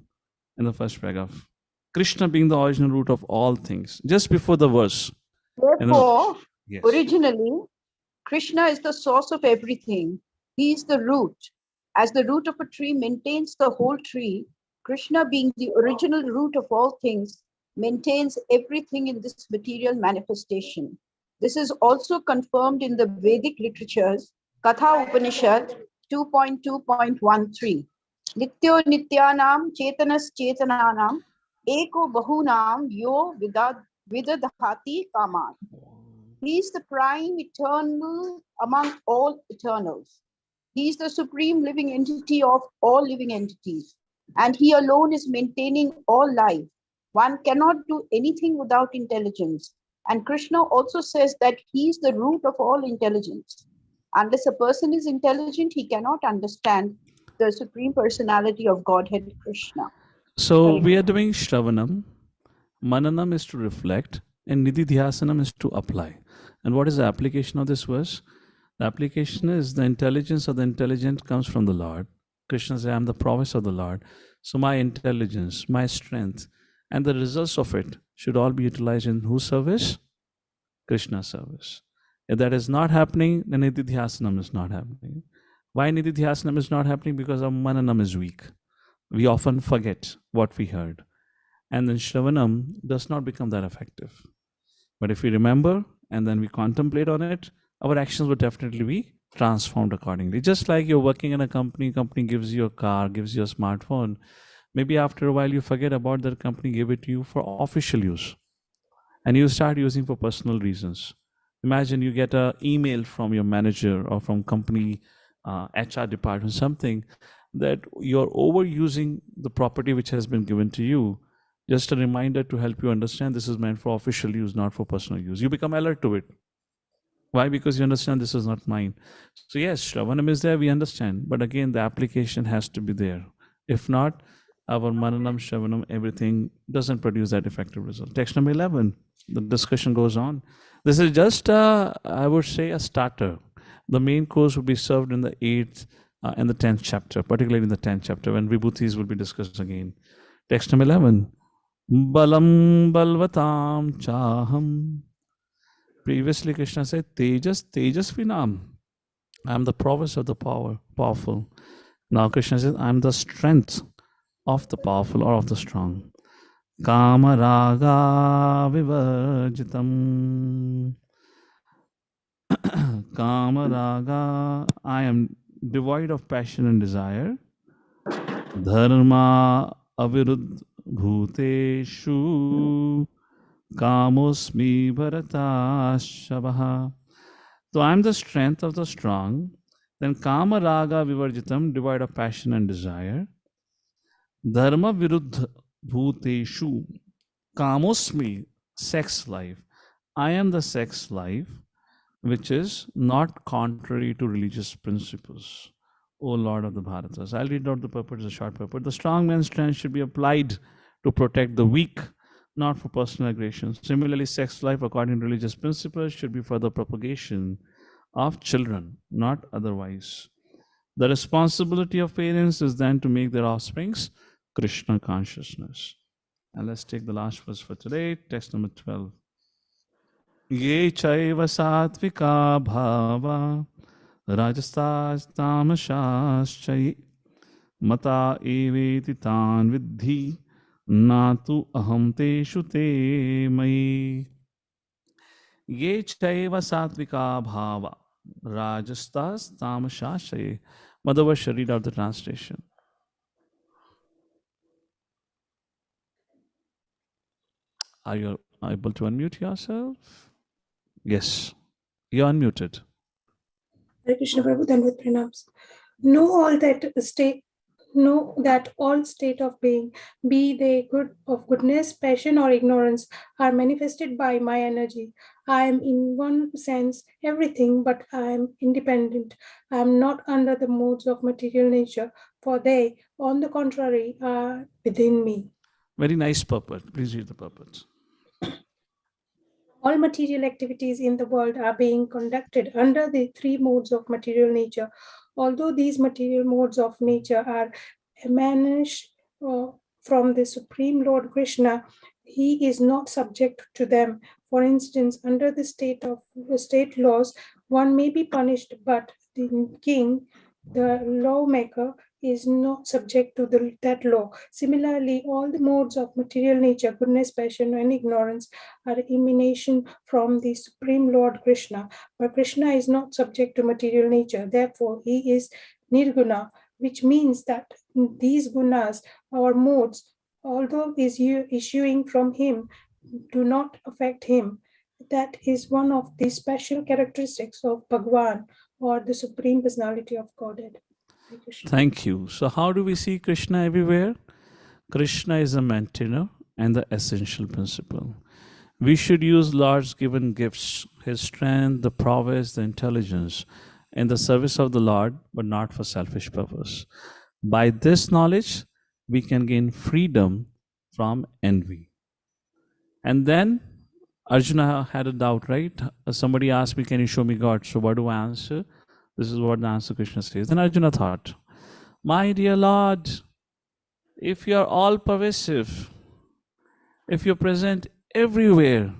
in the first paragraph. Krishna being the original root of all things. Just before the verse. Therefore, yes. Originally, Krishna is the source of everything. He is the root. As the root of a tree maintains the whole tree, Krishna, being the original root of all things, maintains everything in this material manifestation. This is also confirmed in the Vedic literatures, Katha Upanishad 2.2.13. Nityo nityanam chetanas chetananam eko bahunam yo vidadhati kaman. He is the prime eternal among all eternals. He is the supreme living entity of all living entities, and he alone is maintaining all life. One cannot do anything without intelligence. And Krishna also says that he is the root of all intelligence. Unless a person is intelligent, he cannot understand the supreme personality of Godhead Krishna. So we are doing Shravanam. Mananam is to reflect, and Nididhyasanam is to apply. And what is the application of this verse? The application is the intelligence of the intelligent comes from the Lord. Krishna says, I am the prowess of the Lord. So my intelligence, my strength, and the results of it should all be utilized in whose service? Krishna's service. If that is not happening, then Nididhyasanam is not happening. Why Nididhyasanam is not happening? Because our Mananam is weak. We often forget what we heard. And then Shravanam does not become that effective. But if we remember and then we contemplate on it, our actions will definitely be transformed accordingly. Just like you're working in a company gives you a car, gives you a smartphone. Maybe after a while you forget about that company gave it to you for official use. And you start using for personal reasons. Imagine you get an email from your manager or from company HR department, something that you're overusing the property which has been given to you. Just a reminder to help you understand this is meant for official use, not for personal use. You become alert to it. Why? Because you understand this is not mine. So yes, Shravanam is there, we understand. But again, the application has to be there. If not, our Mananam, Shravanam, everything doesn't produce that effective result. Text number 11, the discussion goes on. This is just, I would say, a starter. The main course will be served in the 8th and the 10th chapter, particularly in the 10th chapter, when Vibhutis will be discussed again. Text number 11. Balam balvatam chaham. Previously, Krishna said, Tejasvinam. I am the prowess of the powerful. Now Krishna says, I am the strength of the powerful or of the strong. Kama raga vivarjitam. Kama raga, I am devoid of passion and desire. Dharma avirudh bhuteshu. Kamosmi bharata shabaha. So I am the strength of the strong. Then kama raga vivarjitam, devoid of passion and desire. Dharma viruddha bhuteshu. Kamosmi, sex life. I am the sex life. which is not contrary to religious principles. O Lord of the Bharatas. I'll read out the purport, it's a short purport. The strong man's strength should be applied to protect the weak, not for personal aggression. Similarly, sex life, according to religious principles, should be for the propagation of children, not otherwise. The responsibility of parents is then to make their offsprings Krishna consciousness. And let's take the last verse for today, text number 12. Ye chaiva satvika bhava rajastas tamashaschai mata eveti tan vidhi natu aham teshu te mai. Ye chaiva satvika bhava rajastas tamashaschai. Madhava shall read out the translation. Are you able to unmute yourself? Yes, you're unmuted. Hare Krishna Prabhu, then with pranams. Know that all state of being, be they good of goodness, passion, or ignorance, are manifested by my energy. I am in one sense everything, but I am independent. I am not under the modes of material nature, for they, on the contrary, are within me. Very nice purport. Please read the purport. All material activities in the world are being conducted under the three modes of material nature. Although these material modes of nature are emanated from the Supreme Lord Krishna, he is not subject to them. For instance, under the state laws, one may be punished, but the king, the lawmaker, is not subject to that law. Similarly, all the modes of material nature, goodness, passion, and ignorance, are emanation from the Supreme Lord Krishna. But Krishna is not subject to material nature. Therefore, he is nirguna, which means that these gunas, or modes, although is issuing from him, do not affect him. That is one of the special characteristics of Bhagwan, or the Supreme Personality of Godhead. Thank you. So how do we see Krishna everywhere? Krishna is a maintainer and the essential principle. We should use Lord's given gifts, his strength, the prowess, the intelligence, in the service of the Lord, but not for selfish purpose. By this knowledge, we can gain freedom from envy. And then Arjuna had a doubt, right? Somebody asked me, can you show me God? So what do I answer? This is what the answer Krishna says. Then Arjuna thought, my dear Lord, if you are all pervasive, if you're present everywhere,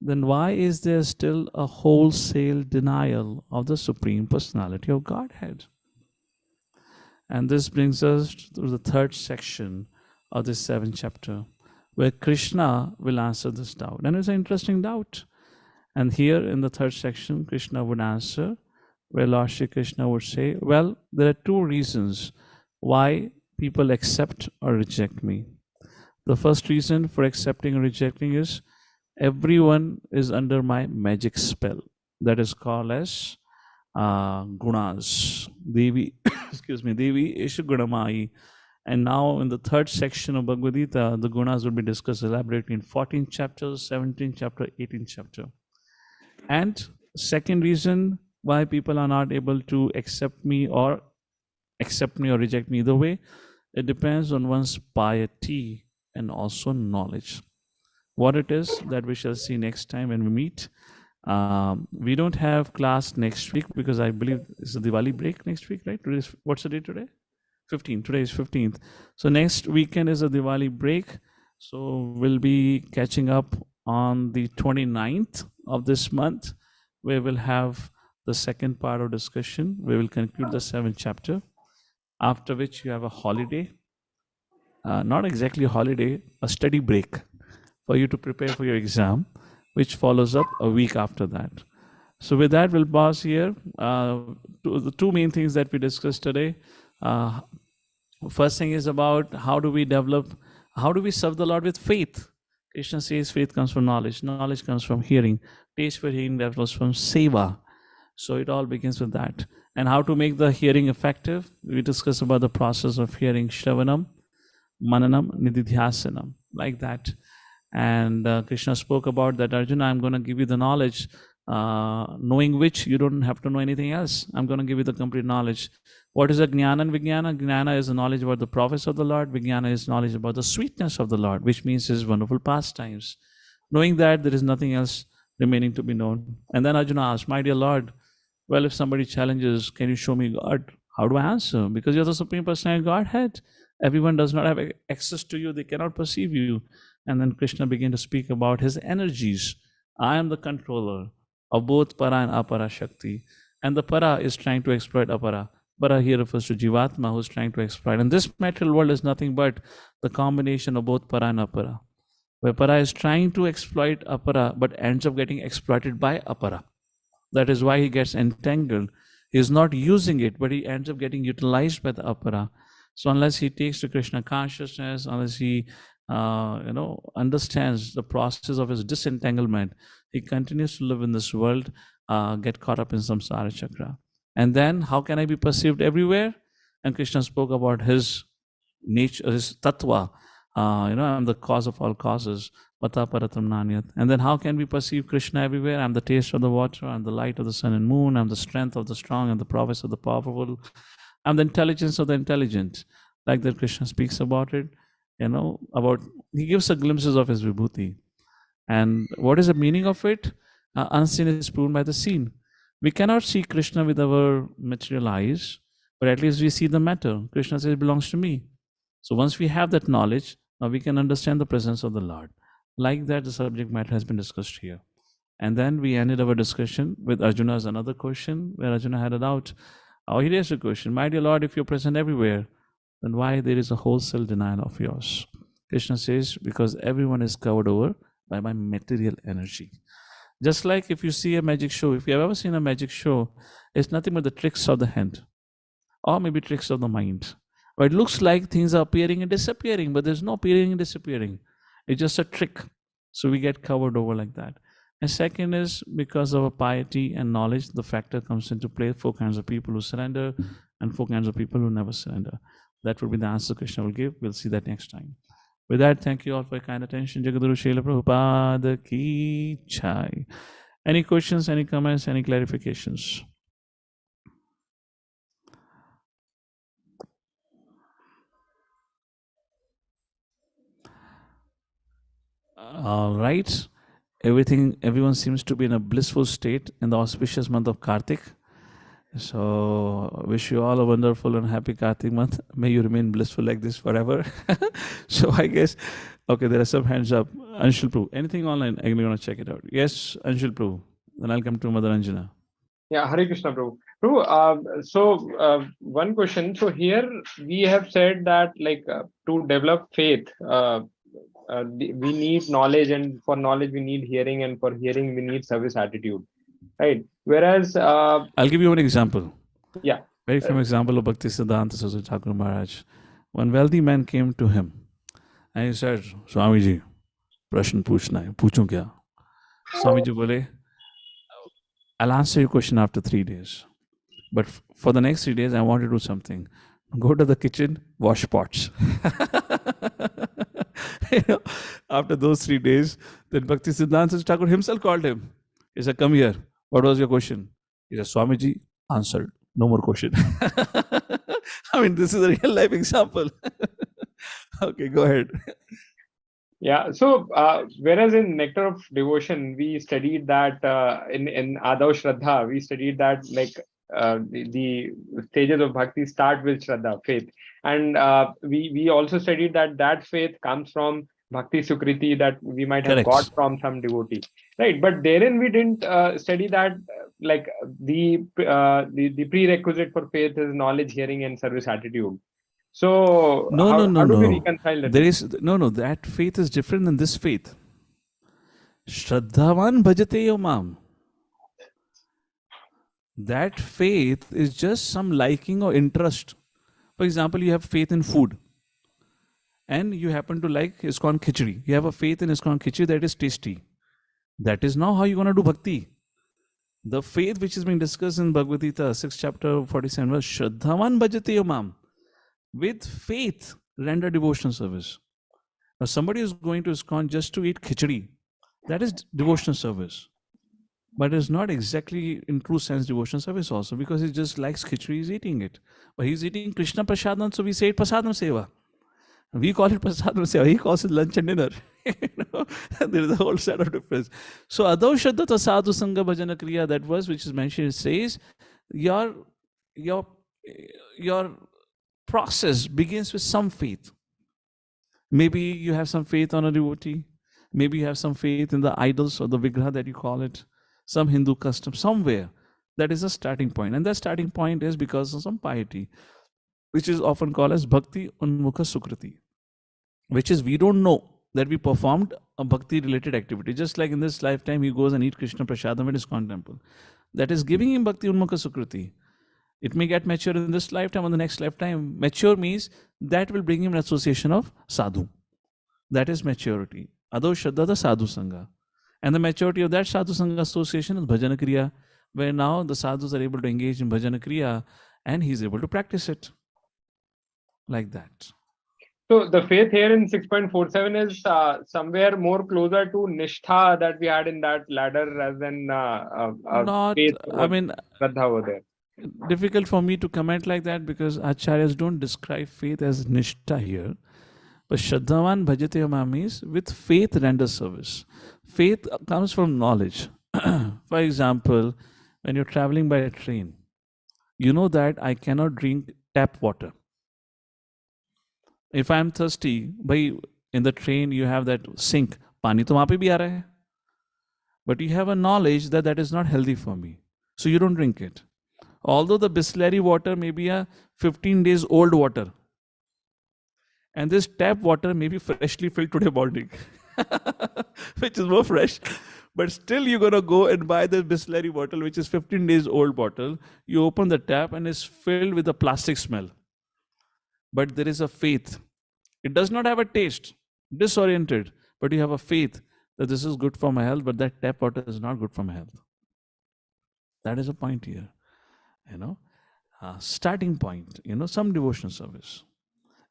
then why is there still a wholesale denial of the Supreme Personality of Godhead? And this brings us to the third section of this 7th chapter, where Krishna will answer this doubt. And it's an interesting doubt. And here in the third section, Krishna would answer, where Lord Shri Krishna would say, well, there are two reasons why people accept or reject me. The first reason for accepting or rejecting is everyone is under my magic spell. That is called as gunas. Devi, excuse me, Devi Isha Gunamai. And now in the third section of Bhagavad Gita, the gunas will be discussed elaborately in 14th chapter, 17th chapter, 18th chapter. And second reason why people are not able to accept me or reject me either way, it depends on one's piety and also knowledge. What it is, that we shall see next time when we meet. We don't have class next week because I believe it's the Diwali break next week, right? What's the date today? 15th. Today is 15th. So next weekend is a Diwali break. So we'll be catching up on the 29th of this month, where we'll have the second part of discussion. We will conclude the 7th chapter, after which you have a holiday. Not exactly a holiday, a study break for you to prepare for your exam, which follows up a week after that. So with that, we'll pause here. The two main things that we discussed today. First thing is about how do we serve the Lord with faith. Krishna says faith comes from knowledge. Knowledge comes from hearing. Taste for hearing develops from seva. So it all begins with that. And how to make the hearing effective. We discussed about the process of hearing, Shravanam, Mananam, Nididhyasanam, like that. And Krishna spoke about that, Arjuna, I'm going to give you the knowledge, knowing which you don't have to know anything else. I'm going to give you the complete knowledge. What is a Jnana and Vijnana? Jnana is the knowledge about the prophets of the Lord. Vijnana is knowledge about the sweetness of the Lord, which means his wonderful pastimes. Knowing that, there is nothing else remaining to be known. And then Arjuna asked, my dear Lord, well, if somebody challenges, can you show me God? How do I answer? Because you're the Supreme Personality of Godhead. Everyone does not have access to you. They cannot perceive you. And then Krishna began to speak about his energies. I am the controller of both Para and Apara Shakti. And the Para is trying to exploit Apara. Para here refers to Jivatma, who's trying to exploit. And this material world is nothing but the combination of both Para and Apara, where Para is trying to exploit Apara, but ends up getting exploited by Apara. That is why he gets entangled. He is not using it, but he ends up getting utilized by the Apara. So unless he takes to Krishna consciousness, unless he understands the process of his disentanglement, he continues to live in this world, get caught up in samsara chakra. And then how can I be perceived everywhere? And Krishna spoke about his nature, his tattva. I'm the cause of all causes. Mata paratam nanyat. And then how can we perceive Krishna everywhere? I'm the taste of the water, I'm the light of the sun and moon, I'm the strength of the strong and the prowess of the powerful. I'm the intelligence of the intelligent. Like that Krishna speaks about it, he gives a glimpses of his vibhuti. And what is the meaning of it? Unseen is proven by the seen. We cannot see Krishna with our material eyes, but at least we see the matter. Krishna says it belongs to me. So once we have that knowledge, now we can understand the presence of the Lord. Like that, the subject matter has been discussed here. And then we ended our discussion with Arjuna's another question, where Arjuna had a doubt. He raised a question, my dear Lord, if you're present everywhere, then why there is a wholesale denial of yours? Krishna says, because everyone is covered over by my material energy. Just like if you see a magic show, if you have ever seen a magic show, it's nothing but the tricks of the hand, or maybe tricks of the mind. But it looks like things are appearing and disappearing, but there's no appearing and disappearing. It's just a trick. So we get covered over like that. And second is because of our piety and knowledge, the factor comes into play. 4 kinds of people who surrender and 4 kinds of people who never surrender. That would be the answer Krishna will give. We'll see that next time. With that, thank you all for your kind attention. Jagadguru Srila Prabhupada Ki Jai. Any questions, any comments, any clarifications? All right. Everyone seems to be in a blissful state in the auspicious month of Kartik. So wish you all a wonderful and happy Kartik month. May you remain blissful like this forever. So I guess, okay, there are some hands up. Anshul Prabhu, anything online? I'm going to check it out. Yes, Anshul Prabhu. Then I'll come to Madan Anjana. Yeah, Hare Krishna Prabhu. Prabhu, one question. So here we have said that to develop faith, we need knowledge, and for knowledge we need hearing, and for hearing we need service attitude, right? Whereas I'll give you one example. Yeah, very famous example of Bhakti Siddhanta Saraswati Thakur Maharaj. One wealthy man came to him and he said, Swamiji, prashn puchna hai, puchun kya? Swamiji bole, I'll answer your question after 3 days, but for the next 3 days I want to do something. Go to the kitchen, wash pots. After those 3 days, then Bhakti Siddhanta Thakur himself called him. He said, come here. What was your question? He said, Swamiji, answered. No more question. I mean, this is a real life example. Okay, go ahead. Yeah, so whereas in Nectar of Devotion, we studied that in Adav Shraddha, we studied that the stages of bhakti start with Shraddha, faith. And we also studied that faith comes from bhakti sukriti that we might have got from some devotee, right? But therein we didn't study that the prerequisite for faith is knowledge, hearing, and service attitude. So how do we reconcile that? There is that faith is different than this faith. Shraddhavan bhajate yomam. That faith is just some liking or interest. For example, you have faith in food and you happen to like ISKCON khichdi. You have a faith in ISKCON khichdi that is tasty. That is now how you're going to do bhakti. The faith which is being discussed in Bhagavad Gita, 6th chapter, 47 verse, Shraddhavan bhajate yomam. With faith, render devotional service. Now somebody is going to ISKCON just to eat khichdi. That is devotional service. but it's not exactly in true sense devotion service also, because he just likes khichdi, he's eating it. But he's eating Krishna Prasadam, so we say it Prasadam Seva. We call it Prasadam Seva, he calls it lunch and dinner. There is a whole set of difference. So Adau Shaddata Sadhu Sangha Bhajana Kriya, that verse which is mentioned, it says your process begins with some faith. Maybe you have some faith on a devotee. Maybe you have some faith in the idols or the vigraha that you call it, some Hindu custom, somewhere. That is a starting point. And that starting point is because of some piety, which is often called as Bhakti Unmukha Sukriti, which is we don't know that we performed a bhakti related activity. Just like in this lifetime, he goes and eats Krishna Prasadam at ISKCON temple. That is giving him Bhakti Unmukha Sukriti. It may get mature in this lifetime or the next lifetime. Mature means that will bring him an association of sadhu. That is maturity. Ado Shraddha Sadhu Sangha. And the maturity of that Sadhu Sangha association is Bhajana Kriya, where now the sadhus are able to engage in Bhajana Kriya and he is able to practice it. Like that. So the faith here in 6.47 is somewhere more closer to Nishtha that we had in that ladder rather than faith. I mean, Shraddha over there. Difficult for me to comment like that because acharyas don't describe faith as Nishtha here. But Shraddhavan Bhajate Yama means with faith render service. Faith comes from knowledge. For example, when you're traveling by a train, you know that I cannot drink tap water. If I'm thirsty, in the train you have that sink, pani to wahan pe bhi aa raha hai. But you have a knowledge that that is not healthy for me. So you don't drink it. Although the Bisleri water may be a 15 days old water. And this tap water may be freshly filled today morning, which is more fresh. But still you're going to go and buy the Bisleri bottle, which is 15 days old bottle. You open the tap and it's filled with a plastic smell. But there is a faith. It does not have a taste, disoriented, but you have a faith that this is good for my health, but that tap water is not good for my health. That is a point here, starting point, some devotional service.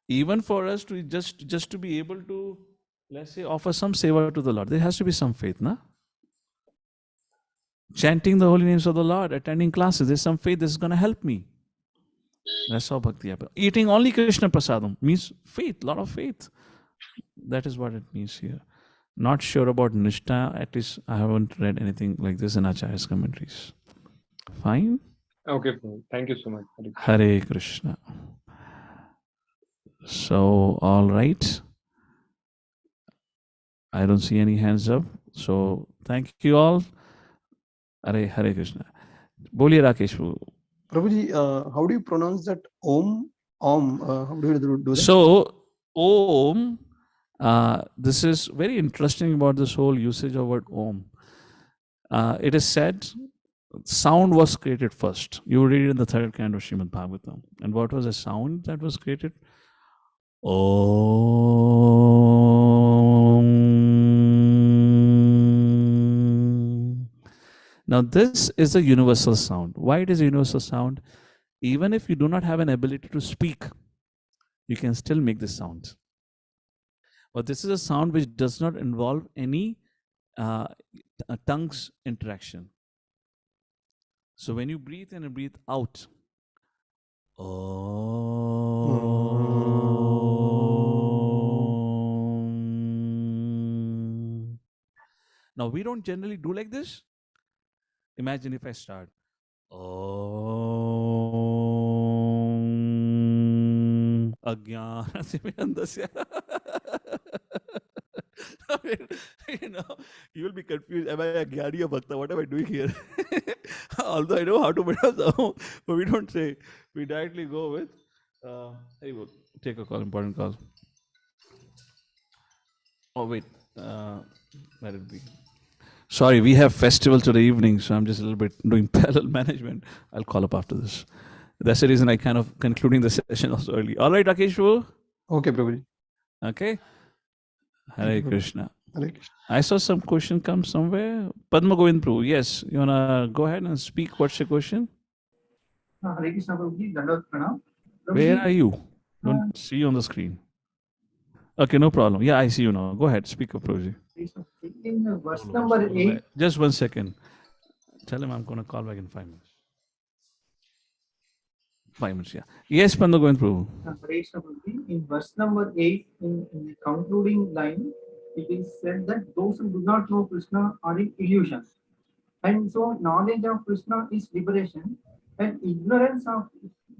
Even for us to just to be able to, let's say, offer some seva to the Lord, there has to be some faith, na? Chanting the holy names of the Lord, attending classes, there's some faith, this is going to help me. That's how bhakti happens. Eating only Krishna Prasadam means faith, lot of faith. That is what it means here. Not sure about Nishtha, at least I haven't read anything like this in Acharya's commentaries. Fine? Okay, thank you so much. Hare Krishna. So, all right. I don't see any hands up. So, thank you all. Hare Krishna. Boliye Rakesh. Prabhuji, how do you pronounce that Om? How do you do that? So, Om, this is very interesting about this whole usage of word Om. It is said sound was created first. You read it in the third canto of Srimad Bhagavatam. And what was the sound that was created? Om. Now this is a universal sound. Why it is a universal sound? Even if you do not have an ability to speak, you can still make this sound. But this is a sound which does not involve any tongue's interaction. So when you breathe in and breathe out, now we don't generally do like this. Imagine if I start you will be confused. Am I a Jnani or Bhakta? What am I doing here? Although I know how to pronounce the but we don't say. We directly go with take a call, important call. Oh wait, let it be. Sorry, we have festival today evening, so I'm just a little bit doing parallel management. I'll call up after this. That's the reason I kind of concluding the session also early. All right, Rakesh Prabhu? Okay, Prabhuji. Okay. Hare Krishna. Hare Krishna. I saw some question come somewhere. Padma Govind Prabhu, yes. You want to go ahead and speak? What's your question? Hare Krishna Prabhuji, Dandavat Pranam. Where are you? Don't see you on the screen. Okay, no problem. Yeah, I see you now. Go ahead, speak up, Prabhuji. In verse number 8. Just 1 second. Tell him I'm going to call back in 5 minutes. 5 minutes, yeah. Yes, Pando Govind Prabhu. In verse number 8, in the concluding line, it is said that those who do not know Krishna are in illusion. And so knowledge of Krishna is liberation and ignorance of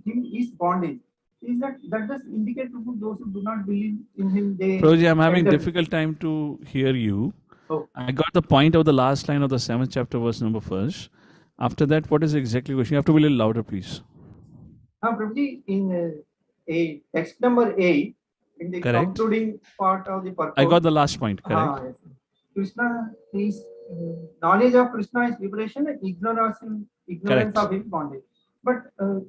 him is bondage. Is that does indicate to those who do not believe in him? Prabhuji, I'm having difficult time to hear you. Oh. I got the point of the last line of the 7th chapter, verse number 1. After that, what is exactly the question? You have to be a little louder, please. Prabhuji, in text number 8, in the Correct. concluding part of the purport, I got the last point, correct? Yes. Krishna is knowledge of Krishna is liberation and ignorance Correct. of his bondage. But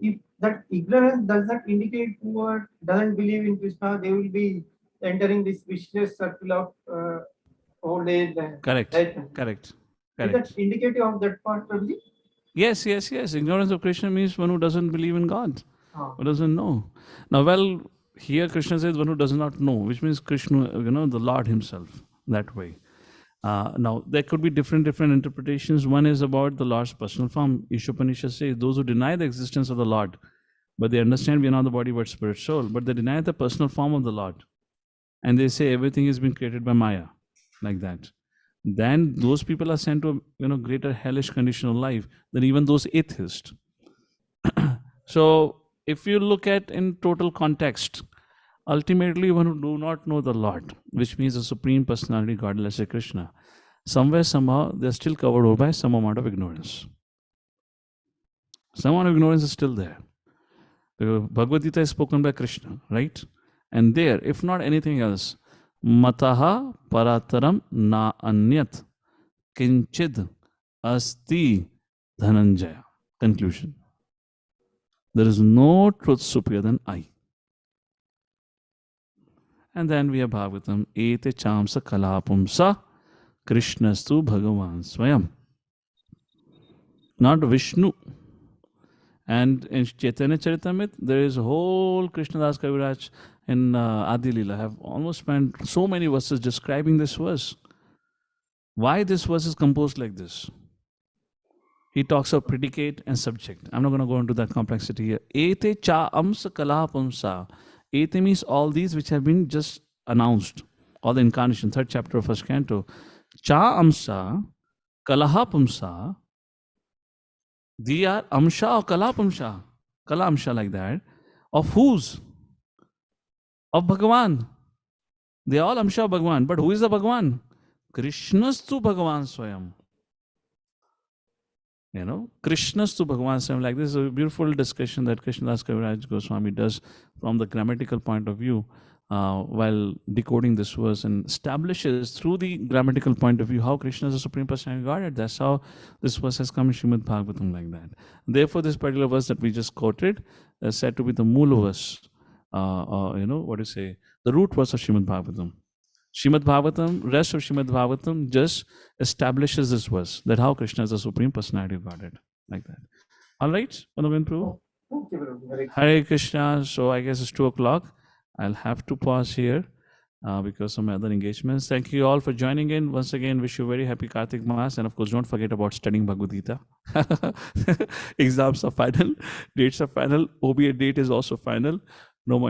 if that ignorance does not indicate who doesn't believe in Krishna, they will be entering this vicious circle of old age. Correct. Right? Correct. Is that indicative of that part, Prabhuji? Yes. Ignorance of Krishna means one who doesn't believe in God, who doesn't know. Now, well, here Krishna says one who does not know, which means Krishna, the Lord himself, that way. Now, there could be different interpretations. One is about the Lord's personal form. Ishopanishad says those who deny the existence of the Lord, but they understand we are not the body but spirit soul, but they deny the personal form of the Lord. And they say everything has been created by Maya, like that. Then those people are sent to a greater hellish condition of life than even those atheists. So if you look at in total context, ultimately one who do not know the Lord, which means the Supreme Personality, God, let's say Krishna, somewhere, somehow, they're still covered over by some amount of ignorance. Some amount of ignorance is still there. The Bhagavad Gita is spoken by Krishna, right? And there, if not anything else, Mataha Parataram Na Anyat Kinchid Asti Dhananjaya. Conclusion. There is no truth superior than I. And then we have Bhagavatam, Ete Chamsa Kalapumsa Krishnastu Bhagavan Swayam. Not Vishnu. And in Chaitanya Charitamrita, there is a whole Krishnadas Kaviraj in Adi Leela. I have almost spent so many verses describing this verse. Why this verse is composed like this? He talks of predicate and subject. I'm not going to go into that complexity here. Ete cha amsa kalapamsa. Ete means all these which have been just announced. All the incarnation, 3rd chapter of 1st canto. Cha amsa kalahapamsa. They are amsha or kalapamsha. Kala amsha, like that. Of whose? Of Bhagavan. They are all amsha of Bhagavan. But who is the Bhagavan? Krishnastu Bhagavan Swayam. Krishnastu Bhagavan Swayam. Like this is a beautiful discussion that Krishnadas Kaviraj Goswami does from the grammatical point of view while decoding this verse, and establishes through the grammatical point of view how Krishna is the Supreme Personality of Godhead. That's how this verse has come in Srimad Bhagavatam, like that. Therefore, this particular verse that we just quoted is said to be the Mula verse, the root verse of Srimad Bhagavatam. Srimad Bhagavatam, rest of Srimad Bhagavatam just establishes this verse, that how Krishna is the Supreme Personality of Godhead, like that. All right, Prabhu. Hare Krishna. So I guess it's 2 o'clock. I'll have to pause here because of some other engagements. Thank you all for joining in. Once again, wish you a very happy Kartik Maas. And of course, don't forget about studying Bhagavad Gita. Exams are final. Dates are final. OBA date is also final. No more